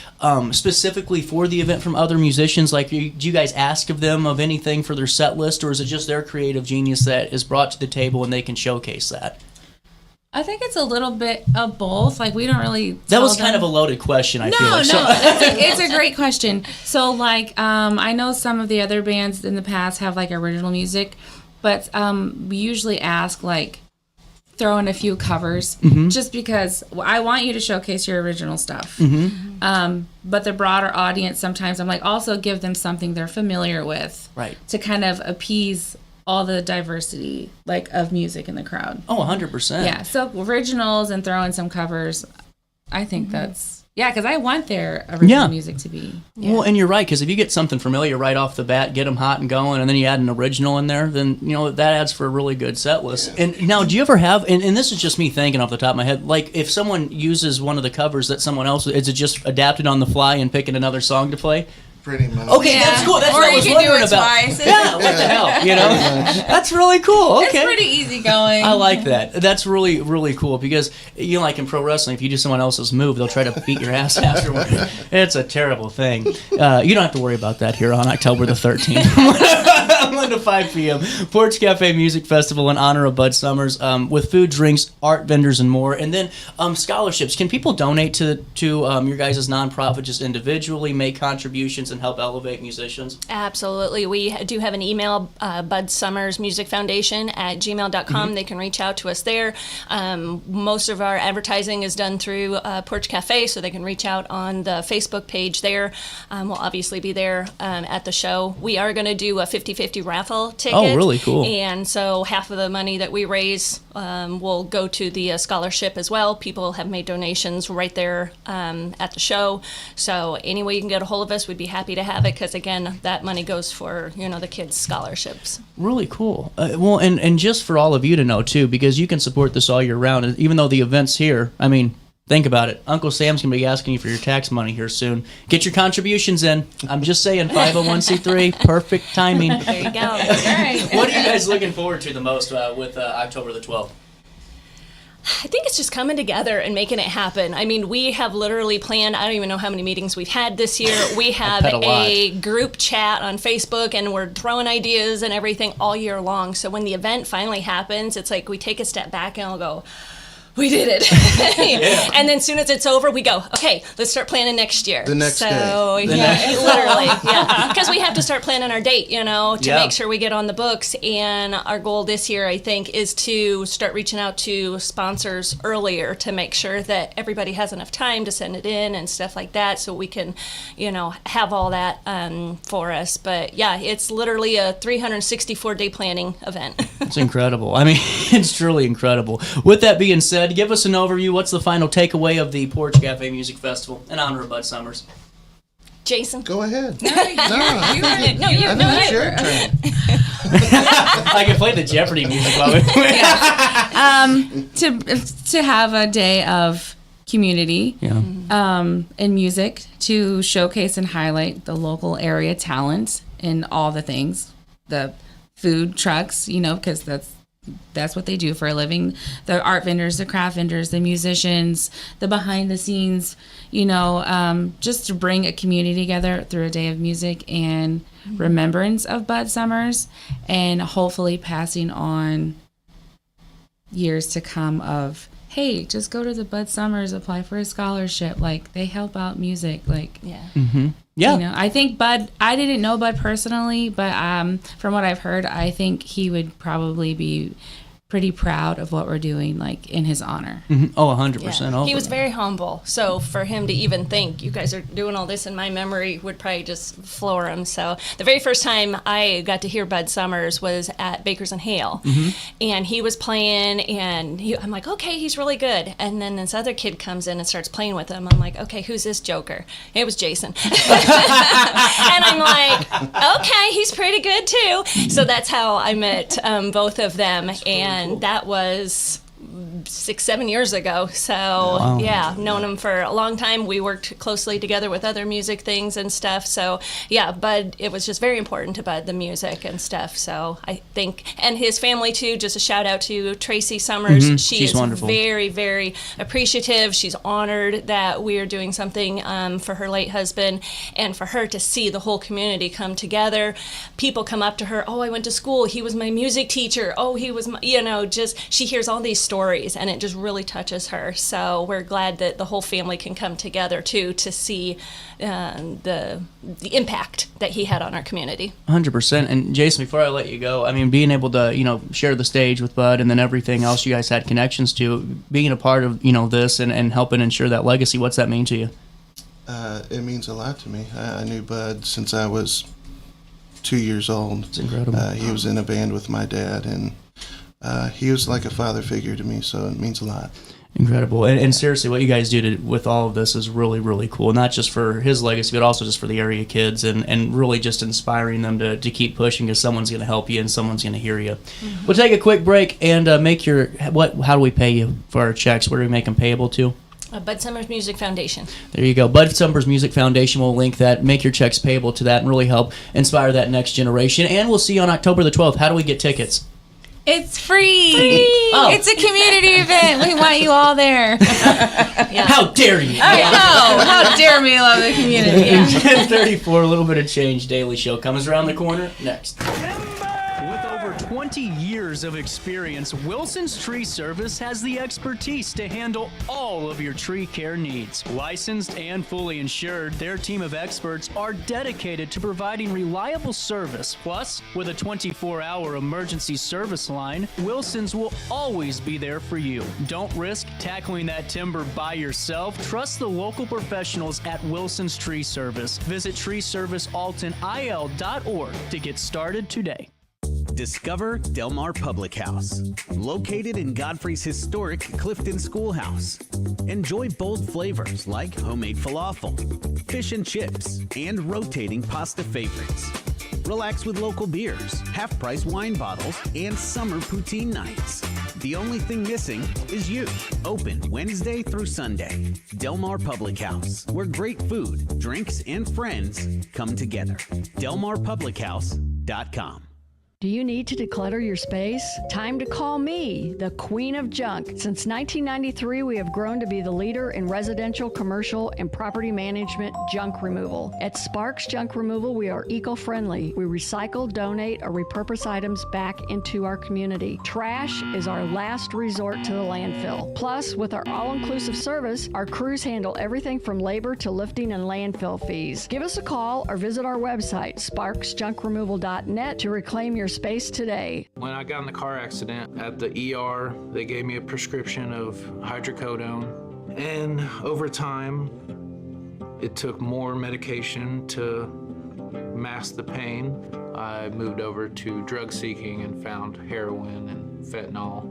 specifically for the event from other musicians? Like, do you guys ask of them of anything for their set list, or is it just their creative genius that is brought to the table and they can showcase that? I think it's a little bit of both. Like, we don't really. That was kind of a loaded question, I feel like. No, it's a great question. So, I know some of the other bands in the past have, original music, but we usually ask, throw in a few covers, just because I want you to showcase your original stuff. But the broader audience, sometimes I'm also give them something they're familiar with. Right. To kind of appease all the diversity of music in the crowd. Oh, 100%. Yeah, so originals and throw in some covers. I think that's... Yeah, because I want their original music to be. Well, and you're right, because if you get something familiar right off the bat, get them hot and going, and then you add an original in there, then, that adds for a really good set list. And now, do you ever have, and this is just me thinking off the top of my head, like if someone uses one of the covers that someone else, is it just adapted on the fly and picking another song to play? Pretty much. Okay, that's cool. That's what I was wondering about. Twice. Yeah, what the hell, That's really cool. Okay. It's pretty easy going. I like that. That's really, really cool because, like in pro wrestling, if you do someone else's move, they'll try to beat your ass afterward. It's a terrible thing. You don't have to worry about that here on October the 13th. 1 to 5 p.m. Porch Cafe Music Festival in honor of Bud Summers with food, drinks, art vendors, and more. And then scholarships. Can people donate to your guys' nonprofit just individually, make contributions, and help elevate musicians? Absolutely. We do have an email, Bud Summers Music Foundation at gmail.com. They can reach out to us there. Most of our advertising is done through Porch Cafe, so they can reach out on the Facebook page there. We'll obviously be there at the show. We are going to do a 50-50 raffle ticket. Oh, really cool. And so half of the money that we raise will go to the scholarship as well. People have made donations right there at the show. So any way you can get a hold of us, we'd be happy to have it because, again, that money goes for, the kids' scholarships. Really cool. Well, and just for all of you to know, too, because you can support this all year round, even though the event's here, think about it. Uncle Sam's going to be asking you for your tax money here soon. Get your contributions in. I'm just saying, 501c3, perfect timing. There you go. All right. What are you guys looking forward to the most with October the 12th? I think it's just coming together and making it happen. We have literally planned, I don't even know how many meetings we've had this year. We have a group chat on Facebook, and we're throwing ideas and everything all year long. So when the event finally happens, it's like we take a step back and we'll go, we did it. Yeah. And then as soon as it's over, we go, okay, let's start planning next year. The next day. Literally, yeah. Because we have to start planning our date, to make sure we get on the books. And our goal this year, I think, is to start reaching out to sponsors earlier to make sure that everybody has enough time to send it in and stuff like that so we can, have all that for us. But, yeah, it's literally a 364-day planning event. It's incredible. It's truly incredible. With that being said, give us an overview. What's the final takeaway of the Porch Cafe Music Festival in honor of Bud Summers? Jason. Go ahead. No, you. It's your turn. I can play the Jeopardy music while to have a day of community and music to showcase and highlight the local area talent in all the things. The food trucks, because that's what they do for a living. The art vendors, the craft vendors, the musicians, the behind the scenes, just to bring a community together through a day of music and remembrance of Bud Summers, and hopefully passing on years to come of, hey, just go to the Bud Summers, apply for a scholarship. Like, they help out music. Like, yeah. Mm-hmm. Yeah. I think Bud, I didn't know Bud personally, but from what I've heard, I think he would probably be pretty proud of what we're doing, like, in his honor. Mm-hmm. Oh, 100%. Yeah. He was very humble. So for him to even think you guys are doing all this in my memory would probably just floor him. So the very first time I got to hear Bud Summers was at Bakers and Hale. Mm-hmm. And he was playing, and I'm like, okay, he's really good. And then this other kid comes in and starts playing with him. I'm like, okay, who's this joker? It was Jason. And I'm like, okay, he's pretty good too. So that's how I met both of them. And that was 6-7 years ago. So wow. Yeah, known him for a long time. We worked closely together with other music things and stuff. So yeah, Bud, it was just very important to Bud, the music and stuff. So I think, and his family too, just a shout out to Tracy Summers. Mm-hmm. She's wonderful. Very, very appreciative. She's honored that we are doing something for her late husband, and for her to see the whole community come together. People come up to her, oh, I went to school, he was my music teacher, oh, he was my, just she hears all these stories, and it just really touches her. So we're glad that the whole family can come together too to see the impact that he had on our community. 100%. And Jason, before I let you go, being able to share the stage with Bud, and then everything else you guys had connections to, being a part of this and helping ensure that legacy, what's that mean to you? It means a lot to me. I knew Bud since I was 2 years old. It's incredible. He was in a band with my dad, and he was like a father figure to me, so it means a lot. Incredible. And seriously, what you guys do with all of this is really, really cool. Not just for his legacy, but also just for the area kids and really just inspiring them to keep pushing because someone's going to help you and someone's going to hear you. Mm-hmm. We'll take a quick break and make your, how do we pay you for our checks? Where do we make them payable to? Bud Summers Music Foundation. There you go. Bud Summers Music Foundation will link that. Make your checks payable to that and really help inspire that next generation. And we'll see you on October the 12th. How do we get tickets? It's free. Oh. It's a community event. We want you all there. Yeah. How dare you? I know. How dare me love the community? Yeah. 10:34, a little bit of change. Daily Show comes around the corner next. With over 20 years of experience, Wilson's Tree Service has the expertise to handle all of your tree care needs. Licensed and fully insured, their team of experts are dedicated to providing reliable service. Plus, with a 24-hour emergency service line, Wilson's will always be there for you. Don't risk tackling that timber by yourself. Trust the local professionals at Wilson's Tree Service. Visit treeservicealtonil.org to get started today. Discover Del Mar Public House, located in Godfrey's historic Clifton Schoolhouse. Enjoy bold flavors like homemade falafel, fish and chips, and rotating pasta favorites. Relax with local beers, half-price wine bottles, and summer poutine nights. The only thing missing is you. Open Wednesday through Sunday. Del Mar Public House, where great food, drinks, and friends come together. DelMarPublicHouse.com. Do you need to declutter your space? Time to call me, the Queen of Junk. Since 1993, we have grown to be the leader in residential, commercial, and property management junk removal. At Sparks Junk Removal, we are eco-friendly. We recycle, donate, or repurpose items back into our community. Trash is our last resort to the landfill. Plus, with our all-inclusive service, our crews handle everything from labor to lifting and landfill fees. Give us a call or visit our website, sparksjunkremoval.net, to reclaim your space today. When I got in the car accident at the ER, they gave me a prescription of hydrocodone. And over time, it took more medication to mask the pain. I moved over to drug seeking and found heroin and fentanyl.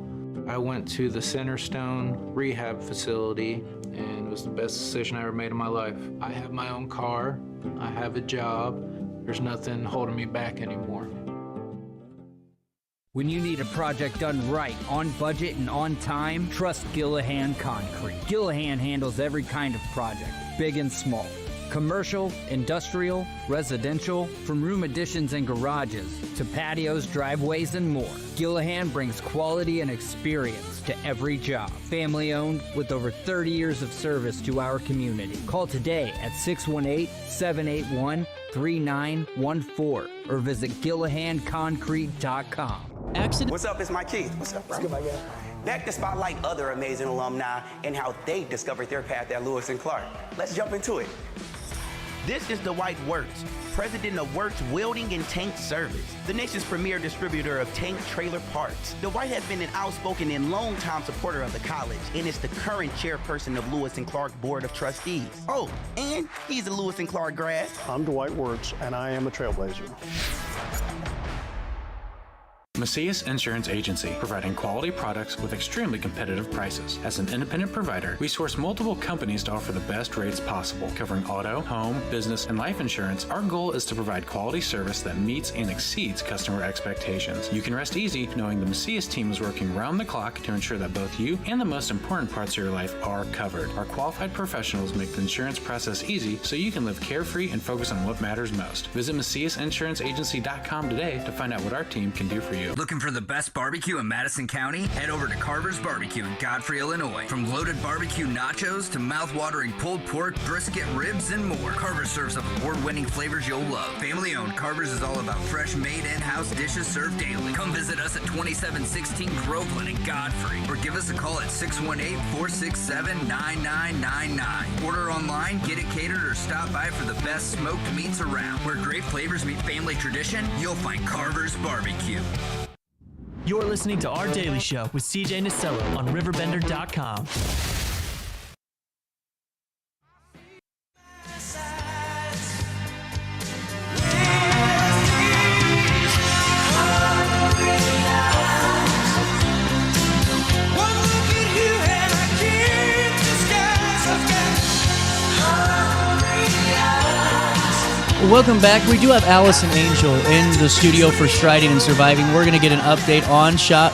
I went to the Centerstone rehab facility, and it was the best decision I ever made in my life. I have my own car, I have a job, there's nothing holding me back anymore. When you need a project done right, on budget and on time, trust Gillahan Concrete. Gillahan handles every kind of project, big and small. Commercial, industrial, residential, from room additions and garages to patios, driveways, and more. Gillahan brings quality and experience to every job. Family owned with over 30 years of service to our community. Call today at 618-781-3914 or visit GillahanConcrete.com. What's up? It's my Keith. What's up, bro? What's good, my guy? Back to spotlight other amazing alumni and how they discovered their path at Lewis and Clark. Let's jump into it. This is Dwight Wirtz, president of Wirtz Welding and Tank Service, the nation's premier distributor of tank trailer parts. Dwight has been an outspoken and long-time supporter of the college and is the current chairperson of Lewis and Clark Board of Trustees. Oh, and he's a Lewis and Clark grad. I'm Dwight Wirtz, and I am a trailblazer. Macias Insurance Agency, providing quality products with extremely competitive prices. As an independent provider, we source multiple companies to offer the best rates possible, covering auto, home, business, and life insurance. Our goal is to provide quality service that meets and exceeds customer expectations. You can rest easy knowing the Macias team is working round the clock to ensure that both you and the most important parts of your life are covered. Our qualified professionals make the insurance process easy so you can live carefree and focus on what matters most. Visit MaciasInsuranceAgency.com today to find out what our team can do for you. Looking for the best barbecue in Madison County? Head over to Carver's Barbecue in Godfrey, Illinois. From loaded barbecue nachos to mouth-watering pulled pork, brisket, ribs, and more, Carver's serves up award-winning flavors you'll love. Family-owned, Carver's is all about fresh, made in-house dishes served daily. Come visit us at 2716 Groveland in Godfrey, or give us a call at 618-467-9999. Order online, get it catered, or stop by for the best smoked meats around. Where great flavors meet family tradition, you'll find Carver's Barbecue. You're listening to Our Daily Show with CJ Nasello on RiverBender.com. One look at you and I can't welcome back. We do have Alice and Angel in the studio for Stridin and Survivin. We're going to get an update on Shop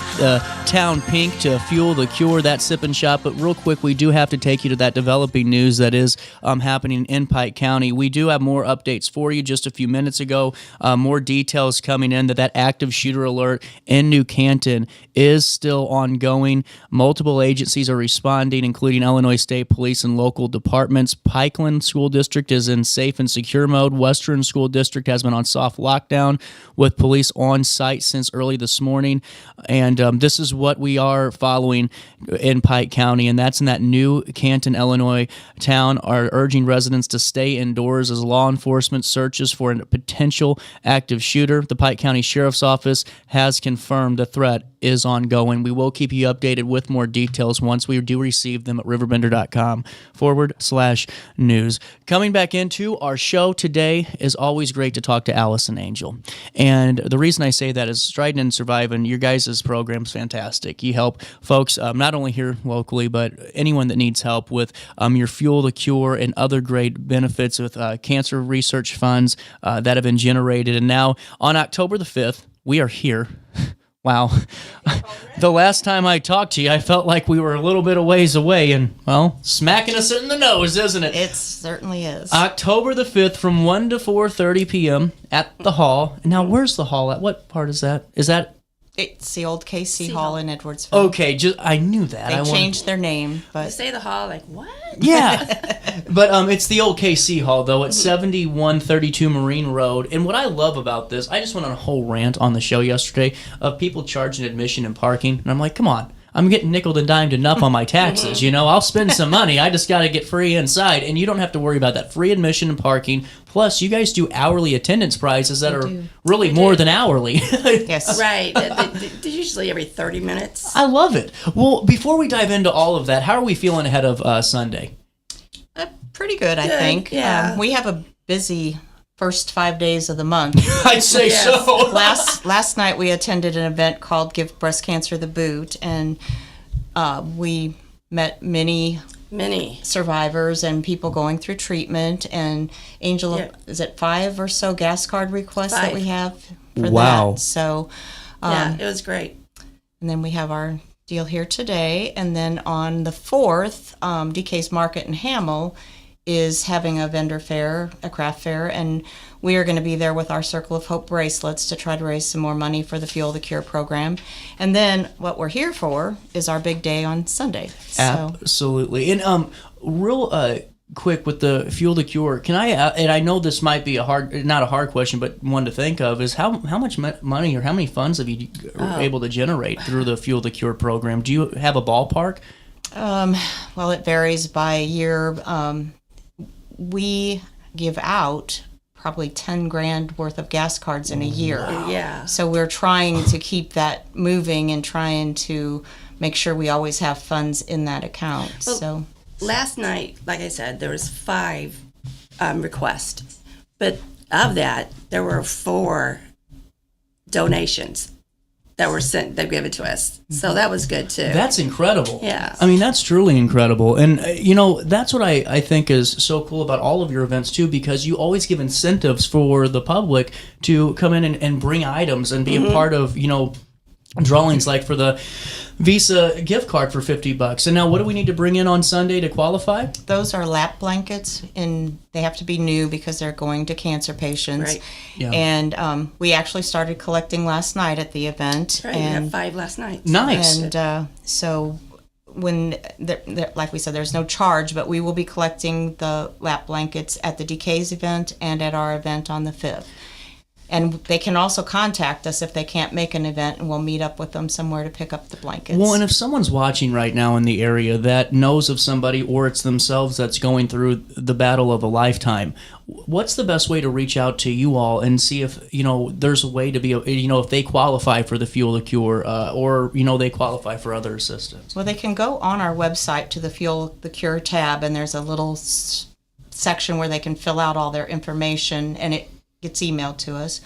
Town Pink to Fuel the Cure, that sip and shop. But real quick, we do have to take you to that developing news that is happening in Pike County. We do have more updates for you just a few minutes ago. More details coming in that active shooter alert in New Canton is still ongoing. Multiple agencies are responding, including Illinois State Police and local departments. Pikeland School District is in safe and secure mode. Western School District has been on soft lockdown with police on site since early this morning. And this is what we are following in Pike County, and that's in that New Canton, Illinois town are urging residents to stay indoors as law enforcement searches for a potential active shooter. The Pike County Sheriff's Office has confirmed the threat is ongoing. We will keep you updated with more details once we do receive them at RiverBender.com/news. Coming back into our show today, is always great to talk to Alice and Angel. And the reason I say that is Stridin and Survivin, your guys' program's fantastic. You help folks not only here locally, but anyone that needs help with your Fuel the Cure and other great benefits with cancer research funds that have been generated. And now on October the 5th, we are here. Wow. The last time I talked to you, I felt like we were a little bit of ways away and, well, smacking us in the nose, isn't it? It certainly is. October the 5th from 1 to 4:30 p.m. at the hall. Now, where's the hall at? What part is that? Is that... It's the old KC Hall in Edwardsville. Okay, I knew that. They changed their name, but... You say the hall, like, what? Yeah. But it's the old KC Hall, though. It's 7132 Marine Road. And what I love about this, I just went on a whole rant on the show yesterday of people charging admission and parking. And I'm like, come on. I'm getting nickeled and dimed enough on my taxes, you know? I'll spend some money. I just got to get free inside. And you don't have to worry about that free admission and parking. Plus, you guys do hourly attendance prices that are really more than hourly. Yes. Right. They're usually every 30 minutes. I love it. Well, before we dive into all of that, how are we feeling ahead of Sunday? Pretty good, I think. Yeah. We have a busy first 5 days of the month. I'd say so. Last night we attended an event called Give Breast Cancer the Boot, and we met many survivors and people going through treatment. And Angela, is it 5 or so gas card requests that we have for that? So it was great. And then we have our deal here today, and then on the 4th, DK's Market in Hamel is having a vendor fair, a craft fair, and we are going to be there with our Circle of Hope bracelets to try to raise some more money for the Fuel the Cure program. And then what we're here for is our big day on Sunday. Absolutely. And real quick with the Fuel the Cure, can I, and I know this might be not a hard question, but one to think of, is how much money or how many funds have you able to generate through the Fuel the Cure program? Do you have a ballpark? Well, it varies by year. We give out probably 10 grand worth of gas cards in a year. Wow. Yeah. So we're trying to keep that moving and trying to make sure we always have funds in that account. Well, last night, like I said, there was 5 requests, but of that, there were 4 donations that were sent, that given to us. So that was good too. That's incredible. Yeah. I mean, that's truly incredible. And, that's what I think is so cool about all of your events too, because you always give incentives for the public to come in and bring items and be a part of, drawings, like for the Visa gift card for $50. And now what do we need to bring in on Sunday to qualify? Those are lap blankets, and they have to be new because they're going to cancer patients. Right. Yeah. And we actually started collecting last night at the event. Right, we had 5 last night. Nice. And so when, like we said, there's no charge, but we will be collecting the lap blankets at the DK's event and at our event on the 5th. And they can also contact us if they can't make an event, and we'll meet up with them somewhere to pick up the blankets. Well, and if someone's watching right now in the area that knows of somebody, or it's themselves that's going through the battle of a lifetime, what's the best way to reach out to you all and see if, there's a way to be, if they qualify for the Fuel the Cure, or, they qualify for other assistance? Well, they can go on our website to the Fuel the Cure tab, and there's a little section where they can fill out all their information, and it gets emailed to us.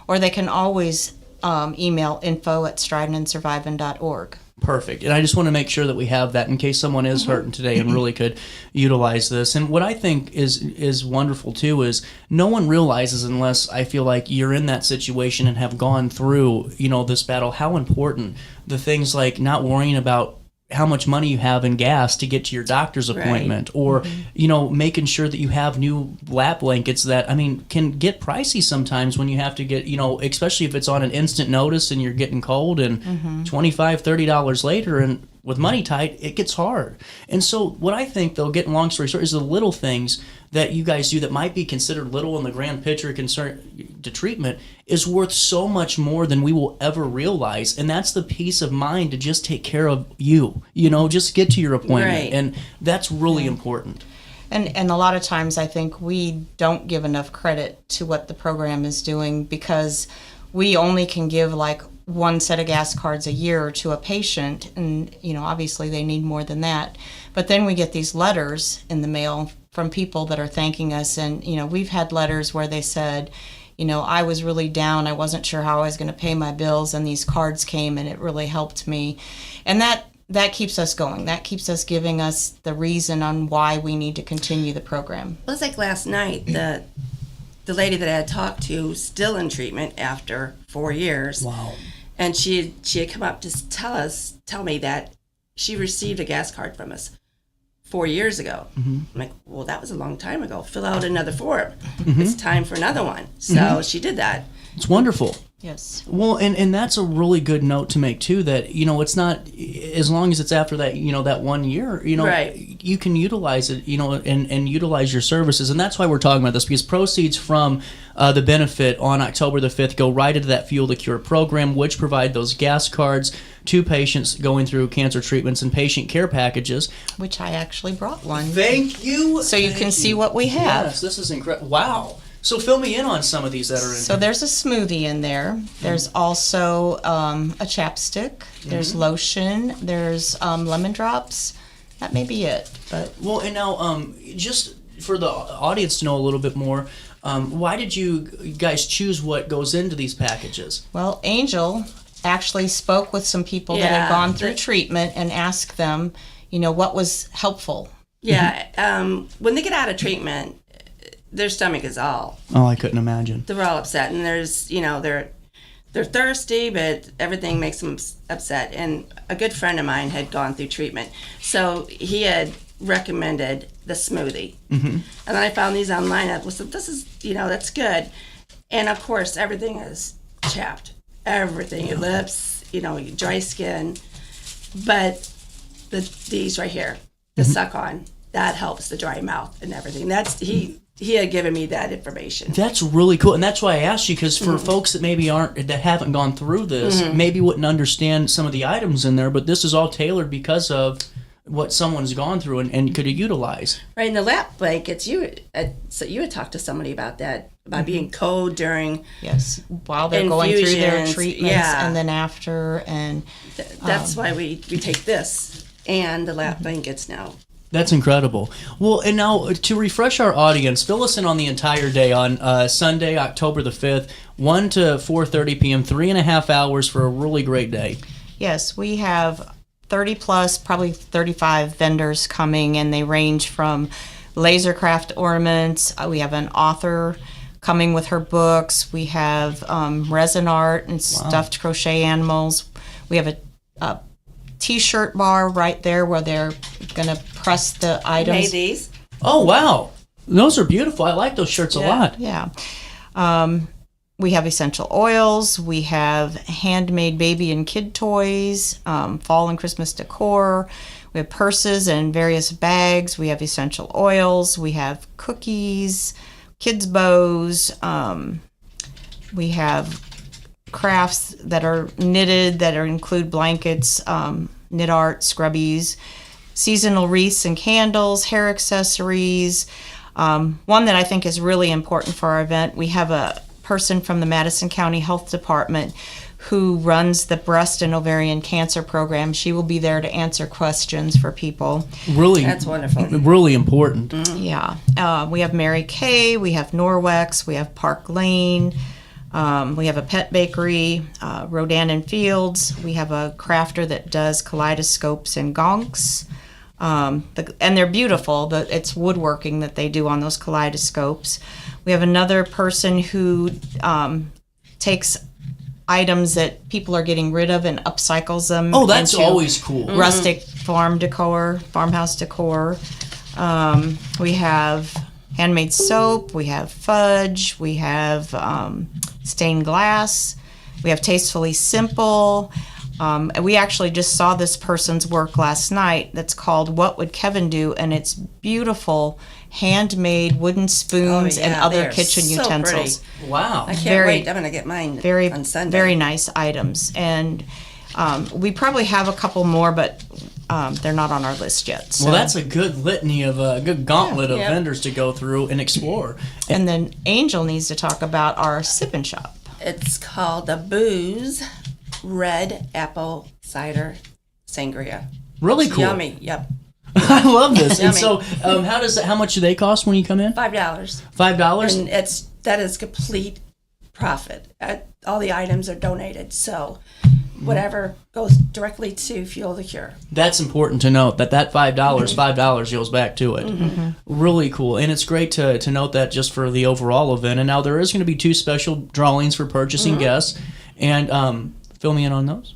Or they can always email info@stridinandsurvivin.org. Perfect. And I just want to make sure that we have that in case someone is hurting today and really could utilize this. And what I think is wonderful too is no one realizes, unless I feel like you're in that situation and have gone through, this battle, how important the things like not worrying about how much money you have in gas to get to your doctor's appointment, or making sure that you have new lap blankets that can get pricey sometimes when you have to get, especially if it's on an instant notice and you're getting cold, and $25-$30 later, and with money tight, it gets hard. And so what I think, though, getting long story short, is the little things that you guys do that might be considered little in the grand picture concern to treatment is worth so much more than we will ever realize. And that's the peace of mind to just take care of you, just get to your appointment. Right. And that's really important. And a lot of times I think we don't give enough credit to what the program is doing, because we only can give like one set of gas cards a year to a patient, and obviously they need more than that. But then we get these letters in the mail from people that are thanking us, and we've had letters where they said, I was really down, I wasn't sure how I was going to pay my bills, and these cards came and it really helped me. And that keeps us going. That keeps us giving us the reason on why we need to continue the program. Well, it's like last night, the lady that I had talked to, still in treatment after 4 years. Wow. And she had come up to tell me that she received a gas card from us 4 years ago. I'm like, well, that was a long time ago. Fill out another form. It's time for another one. So she did that. It's wonderful. Yes. Well, and that's a really good note to make too, that, it's not, as long as it's after that, that 1 year, right, you can utilize it, and utilize your services. And that's why we're talking about this, because proceeds from the benefit on October the 5th go right into that Fuel the Cure program, which provide those gas cards to patients going through cancer treatments and patient care packages. Which I actually brought one. Thank you. So you can see what we have. Yes, this is incredible. Wow. So fill me in on some of these that are in So there's a smoothie in there. There's also a chapstick. There's lotion. There's lemon drops. That may be it. But well, and now just for the audience to know a little bit more, why did you guys choose what goes into these packages? Well, Angel actually spoke with some people that had gone through treatment and asked them, what was helpful. Yeah. When they get out of treatment, their stomach is all. Oh, I couldn't imagine. They're all upset, and there's, they're thirsty, but everything makes them upset. And a good friend of mine had gone through treatment, so he had recommended the smoothie. And then I found these online. I was like, this is, that's good. And of course, everything is chapped. Everything, your lips, dry skin. But these right here, the suck on, that helps the dry mouth and everything. He had given me that information. That's really cool, and that's why I asked you, because for folks that maybe that haven't gone through this, maybe wouldn't understand some of the items in there, but this is all tailored because of what someone's gone through and could utilize. Right, and the lap blankets, so you had talked to somebody about that, about being cold during while they're going through their treatments, and then after, and that's why we take this and the lap blankets now. That's incredible. Well, and now to refresh our audience, fill us in on the entire day on Sunday, October the 5th, 1 to 4:30 p.m., 3.5 hours for a really great day. Yes, we have 30 plus, probably 35 vendors coming, and they range from laser craft ornaments. We have an author coming with her books. We have resin art and stuffed crochet animals. We have a T-shirt bar right there where they're going to press the items. Made these. Oh, wow. Those are beautiful. I like those shirts a lot. Yeah. We have essential oils. We have handmade baby and kid toys, fall and Christmas decor. We have purses and various bags. We have essential oils. We have cookies, kids' bows. We have crafts that are knitted, that include blankets, knit art, scrubbies, seasonal wreaths and candles, hair accessories. One that I think is really important for our event, we have a person from the Madison County Health Department who runs the breast and ovarian cancer program. She will be there to answer questions for people. Really, that's wonderful. Really important. Yeah. We have Mary Kay, we have Norwex, we have Park Lane. We have a pet bakery, Rodan and Fields. We have a crafter that does kaleidoscopes and gonks. And they're beautiful. It's woodworking that they do on those kaleidoscopes. We have another person who takes items that people are getting rid of and upcycles them. Oh, that's into always cool. Rustic farmhouse decor. We have handmade soap. We have fudge. We have stained glass. We have Tastefully Simple. And we actually just saw this person's work last night that's called What Would Kevin Do? And it's beautiful handmade wooden spoons and other kitchen utensils. Pretty. Wow. I can't wait. I'm going to get mine on Sunday. Very nice items. And we probably have a couple more, but they're not on our list yet. So. Well, that's a good litany of a good gauntlet of vendors to go through and explore. And then Angel needs to talk about our sip and shop. It's called the Booze Red Apple Cider Sangria. Really cool. Yummy. Yep. I love this. And Yummy. so, how much do they cost when you come in? $5. $5. And that is complete profit. All the items are donated, so whatever goes directly to Fuel the Cure. That's important to note that $5 goes back to it. Mm-hmm. Really cool. And it's great to note that just for the overall event. And now there is going to be 2 special drawings for purchasing guests. And fill me in on those.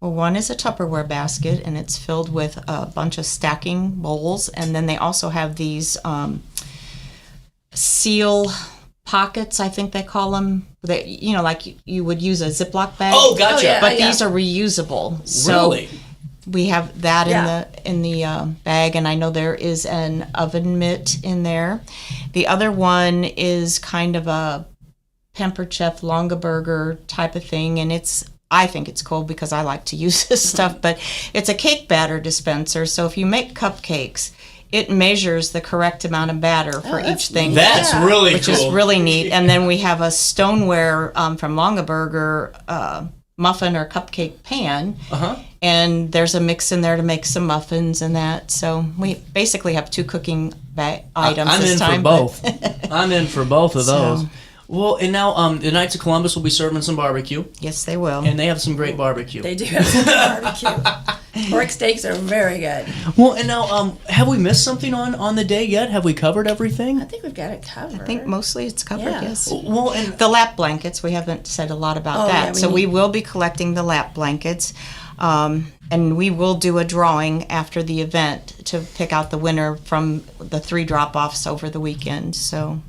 Well, one is a Tupperware basket, and it's filled with a bunch of stacking bowls. And then they also have these seal pockets, I think they call them. That, like you would use a Ziploc bag. Oh, gotcha. But these are reusable. So really? We have that in the bag, and I know there is an oven mitt in there. The other one is kind of a Pampered Chef Longaburger type of thing, and I think it's cool because I like to use this stuff, but it's a cake batter dispenser. So if you make cupcakes, it measures the correct amount of batter for each thing. That's really which cool. Which is really neat. And then we have a stoneware from Longaburger muffin or cupcake pan. And there's a mix in there to make some muffins and that. So we basically have 2 cooking items I'm this in time. for both. I'm in for both of those. Well, and now the Knights of Columbus will be serving some barbecue. Yes, they will. And they have some great barbecue. They do have some barbecue. Pork steaks are very good. Well, and now, have we missed something on the day yet? Have we covered everything? I think we've got it covered. I think mostly it's covered, yes. Well, and the lap blankets, we haven't said a lot about that. So we will be collecting the lap blankets. And we will do a drawing after the event to pick out the winner from the 3 drop-offs over the weekend. So...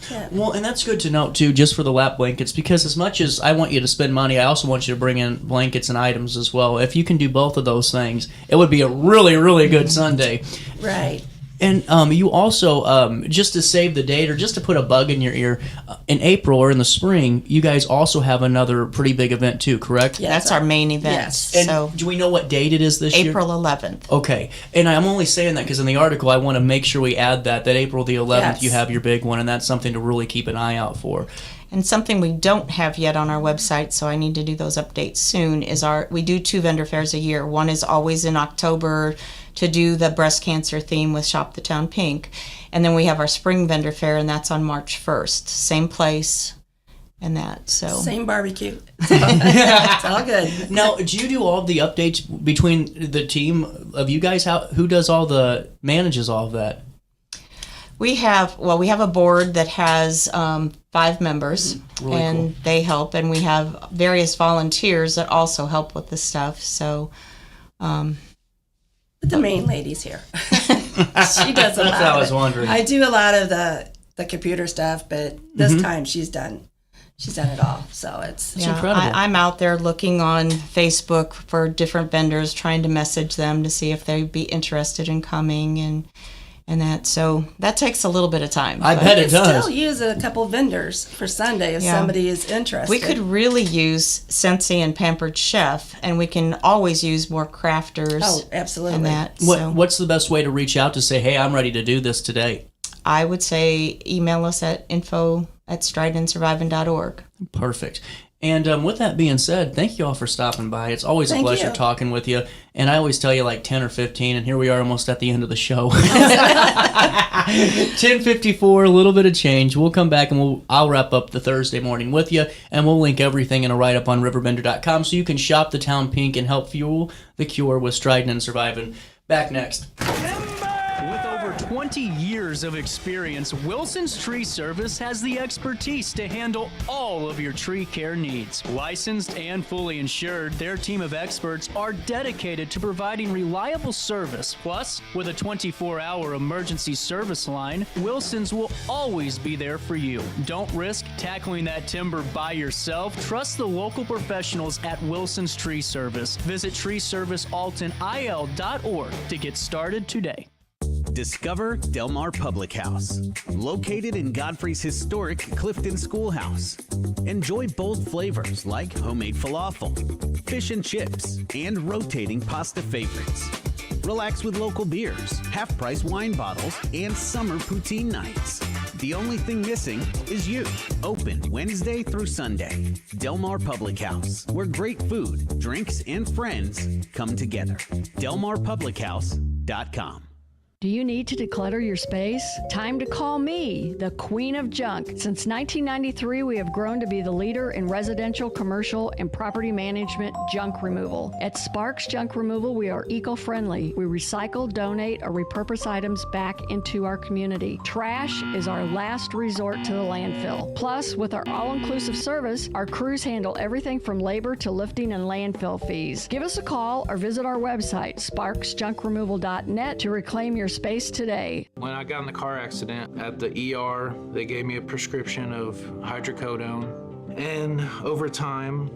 Yeah. Well, and that's good to note, too, just for the lap blankets, because as much as I want you to spend money, I also want you to bring in blankets and items as well. If you can do both of those things, it would be a really, really good Sunday. Right. And you also, just to save the date or just to put a bug in your ear, in April or in the spring, you guys also have another pretty big event too, correct? Yes, that's our main event. Yes. And do we know what date it is this year? April 11th. Okay. And I'm only saying that because in the article I want to make sure we add that April the 11th Yes. you have your big one, and that's something to really keep an eye out for. And something we don't have yet on our website, so I need to do those updates soon, is we do 2 vendor fairs a year. One is always in October to do the breast cancer theme with Shop the Town Pink. And then we have our spring vendor fair, and that's on March 1st. Same place and that. So same barbecue. It's all good. Now, do you do all the updates between the team of you guys? Who does manages all of that? We have a board that has 5 members, Really and cool. they help, and we have various volunteers that also help with the stuff. So, but the main lady's here. She does a lot. That's what I was wondering. I do a lot of the computer stuff, but this time she's done it all. So it's incredible. I'm out there looking on Facebook for different vendors, trying to message them to see if they'd be interested in coming and that. So that takes a little bit of time. I bet it does. Still use a couple vendors for Sunday if somebody is interested. We could really use Scentsy and Pampered Chef, and we can always use more crafters. Oh, absolutely. And that. What's the best way to reach out to say, hey, I'm ready to do this today? I would say email us at info@stridinandsurvivin.org. Perfect. And with that being said, thank you all for stopping by. It's always a Thank pleasure you. talking with you. And I always tell you like 10 or 15, and here we are almost at the end of the show. 10:54, a little bit of change. We'll come back and I'll wrap up the Thursday morning with you, and we'll link everything in a write-up on RiverBender.com so you can shop the town pink and help fuel the cure with Stridin and Survivin. Back next. With over 20 years of experience, Wilson's Tree Service has the expertise to handle all of your tree care needs. Licensed and fully insured, their team of experts are dedicated to providing reliable service. Plus, with a 24-hour emergency service line, Wilson's will always be there for you. Don't risk tackling that timber by yourself. Trust the local professionals at Wilson's Tree Service. Visit treeservicealtonil.org to get started today. Discover Del Mar Public House, located in Godfrey's historic Clifton Schoolhouse. Enjoy bold flavors like homemade falafel, fish and chips, and rotating pasta favorites. Relax with local beers, half-price wine bottles, and summer poutine nights. The only thing missing is you. Open Wednesday through Sunday. Del Mar Public House, where great food, drinks, and friends come together. DelMarPublicHouse.com. Do you need to declutter your space? Time to call me, the Queen of Junk. Since 1993, we have grown to be the leader in residential, commercial, and property management junk removal. At Sparks Junk Removal, we are eco-friendly. We recycle, donate, or repurpose items back into our community. Trash is our last resort to the landfill. Plus, with our all-inclusive service, our crews handle everything from labor to lifting and landfill fees. Give us a call or visit our website, sparksjunkremoval.net, to reclaim your space today. When I got in the car accident at the ER, they gave me a prescription of hydrocodone. And over time,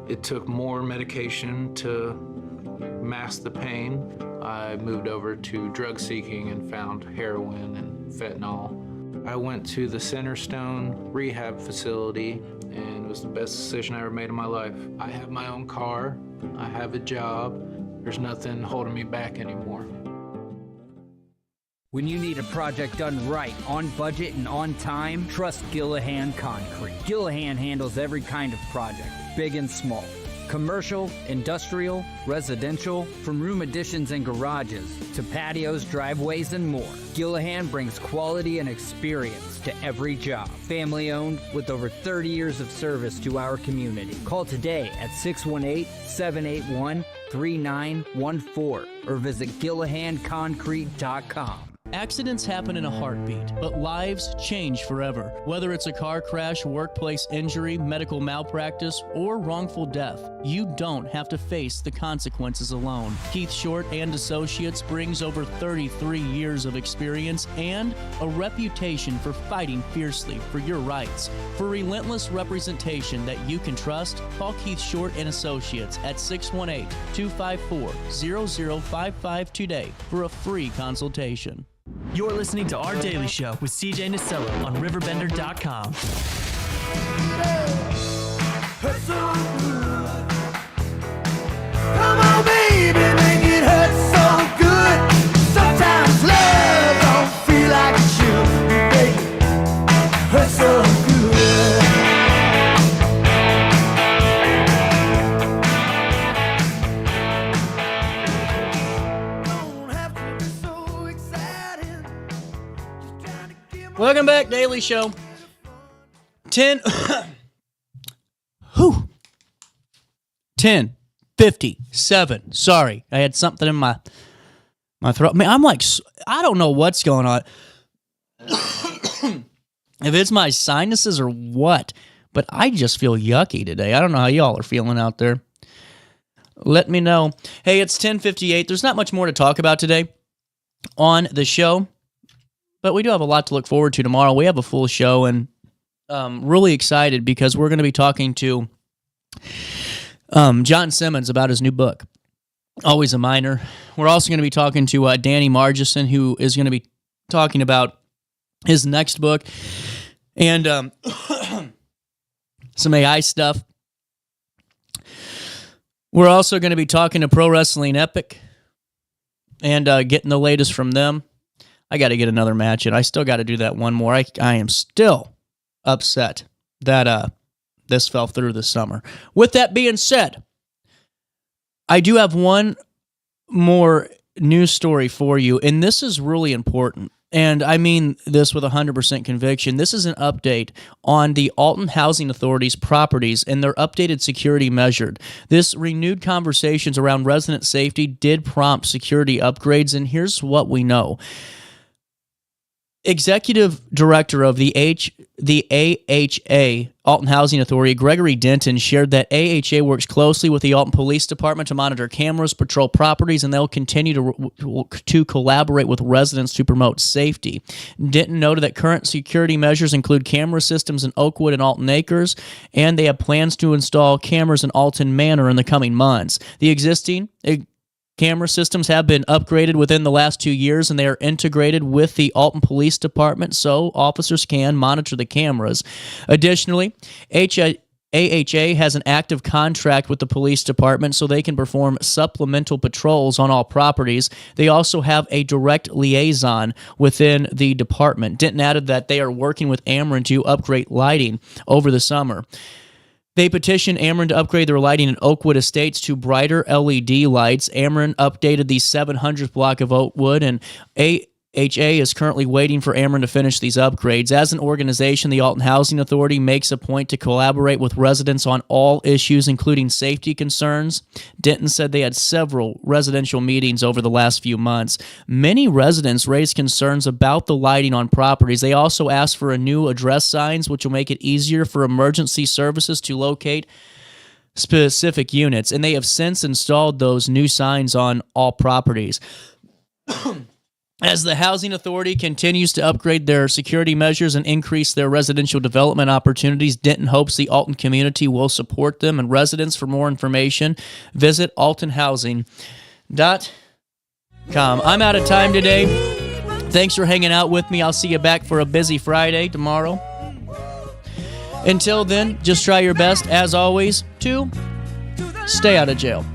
it took more medication to mask the pain. I moved over to drug seeking and found heroin and fentanyl. I went to the Centerstone rehab facility, and it was the best decision I ever made in my life. I have my own car, I have a job, there's nothing holding me back anymore. When you need a project done right, on budget and on time, trust Gillahan Concrete. Gillahan handles every kind of project, big and small. Commercial, industrial, residential, from room additions and garages to patios, driveways, and more. Gillahan brings quality and experience to every job. Family owned with over 30 years of service to our community. Call today at 618-781-3914 or visit GillahanConcrete.com. Accidents happen in a heartbeat, but lives change forever. Whether it's a car crash, workplace injury, medical malpractice, or wrongful death, you don't have to face the consequences alone. Keith Short and Associates brings over 33 years of experience and a reputation for fighting fiercely for your rights. For relentless representation that you can trust, call Keith Short and Associates at 618-254-0055 today for a free consultation. You're listening to Our Daily Show with CJ Nasello on RiverBender.com. Come on, baby, make it hurt so good. Sometimes love don't feel like it should, baby. Hurt so good. Welcome back, Daily Show. 10:57. Sorry, I had something in my throat. Man, I'm like, I don't know what's going on. If it's my sinuses or what, but I just feel yucky today. I don't know how y'all are feeling out there. Let me know. Hey, it's 10:58. There's not much more to talk about today on the show, but we do have a lot to look forward to tomorrow. We have a full show, and really excited because we're going to be talking to John Simmons about his new book, Always a Miner. We're also going to be talking to Danny Margison, who is going to be talking about his next book, and some AI stuff. We're also going to be talking to Pro Wrestling Epic and getting the latest from them. I got to get another match, and I still got to do that one more. I am still upset that this fell through this summer. With that being said, I do have one more news story for you, and this is really important. And I mean this with 100% conviction. This is an update on the Alton Housing Authority's properties and their updated security measure. This renewed conversations around resident safety did prompt security upgrades, and here's what we know. Executive Director of the AHA, Alton Housing Authority, Gregory Denton, shared that AHA works closely with the Alton Police Department to monitor cameras, patrol properties, and they'll continue to collaborate with residents to promote safety. Denton noted that current security measures include camera systems in Oakwood and Alton Acres, and they have plans to install cameras in Alton Manor in the coming months. The existing camera systems have been upgraded within the last 2 years, and they are integrated with the Alton Police Department so officers can monitor the cameras. Additionally, AHA has an active contract with the police department so they can perform supplemental patrols on all properties. They also have a direct liaison within the department. Denton added that they are working with Ameren to upgrade lighting over the summer. They petitioned Ameren to upgrade their lighting in Oakwood Estates to brighter LED lights. Ameren updated the 700th block of Oakwood, and AHA is currently waiting for Ameren to finish these upgrades. As an organization, the Alton Housing Authority makes a point to collaborate with residents on all issues, including safety concerns. Denton said they had several residential meetings over the last few months. Many residents raised concerns about the lighting on properties. They also asked for a new address signs, which will make it easier for emergency services to locate specific units, and they have since installed those new signs on all properties. As the Housing Authority continues to upgrade their security measures and increase their residential development opportunities, Denton hopes the Alton community will support them. And residents, for more information, visit altonhousing.com. I'm out of time today. Thanks for hanging out with me. I'll see you back for a busy Friday tomorrow. Until then, just try your best, as always, to stay out of jail.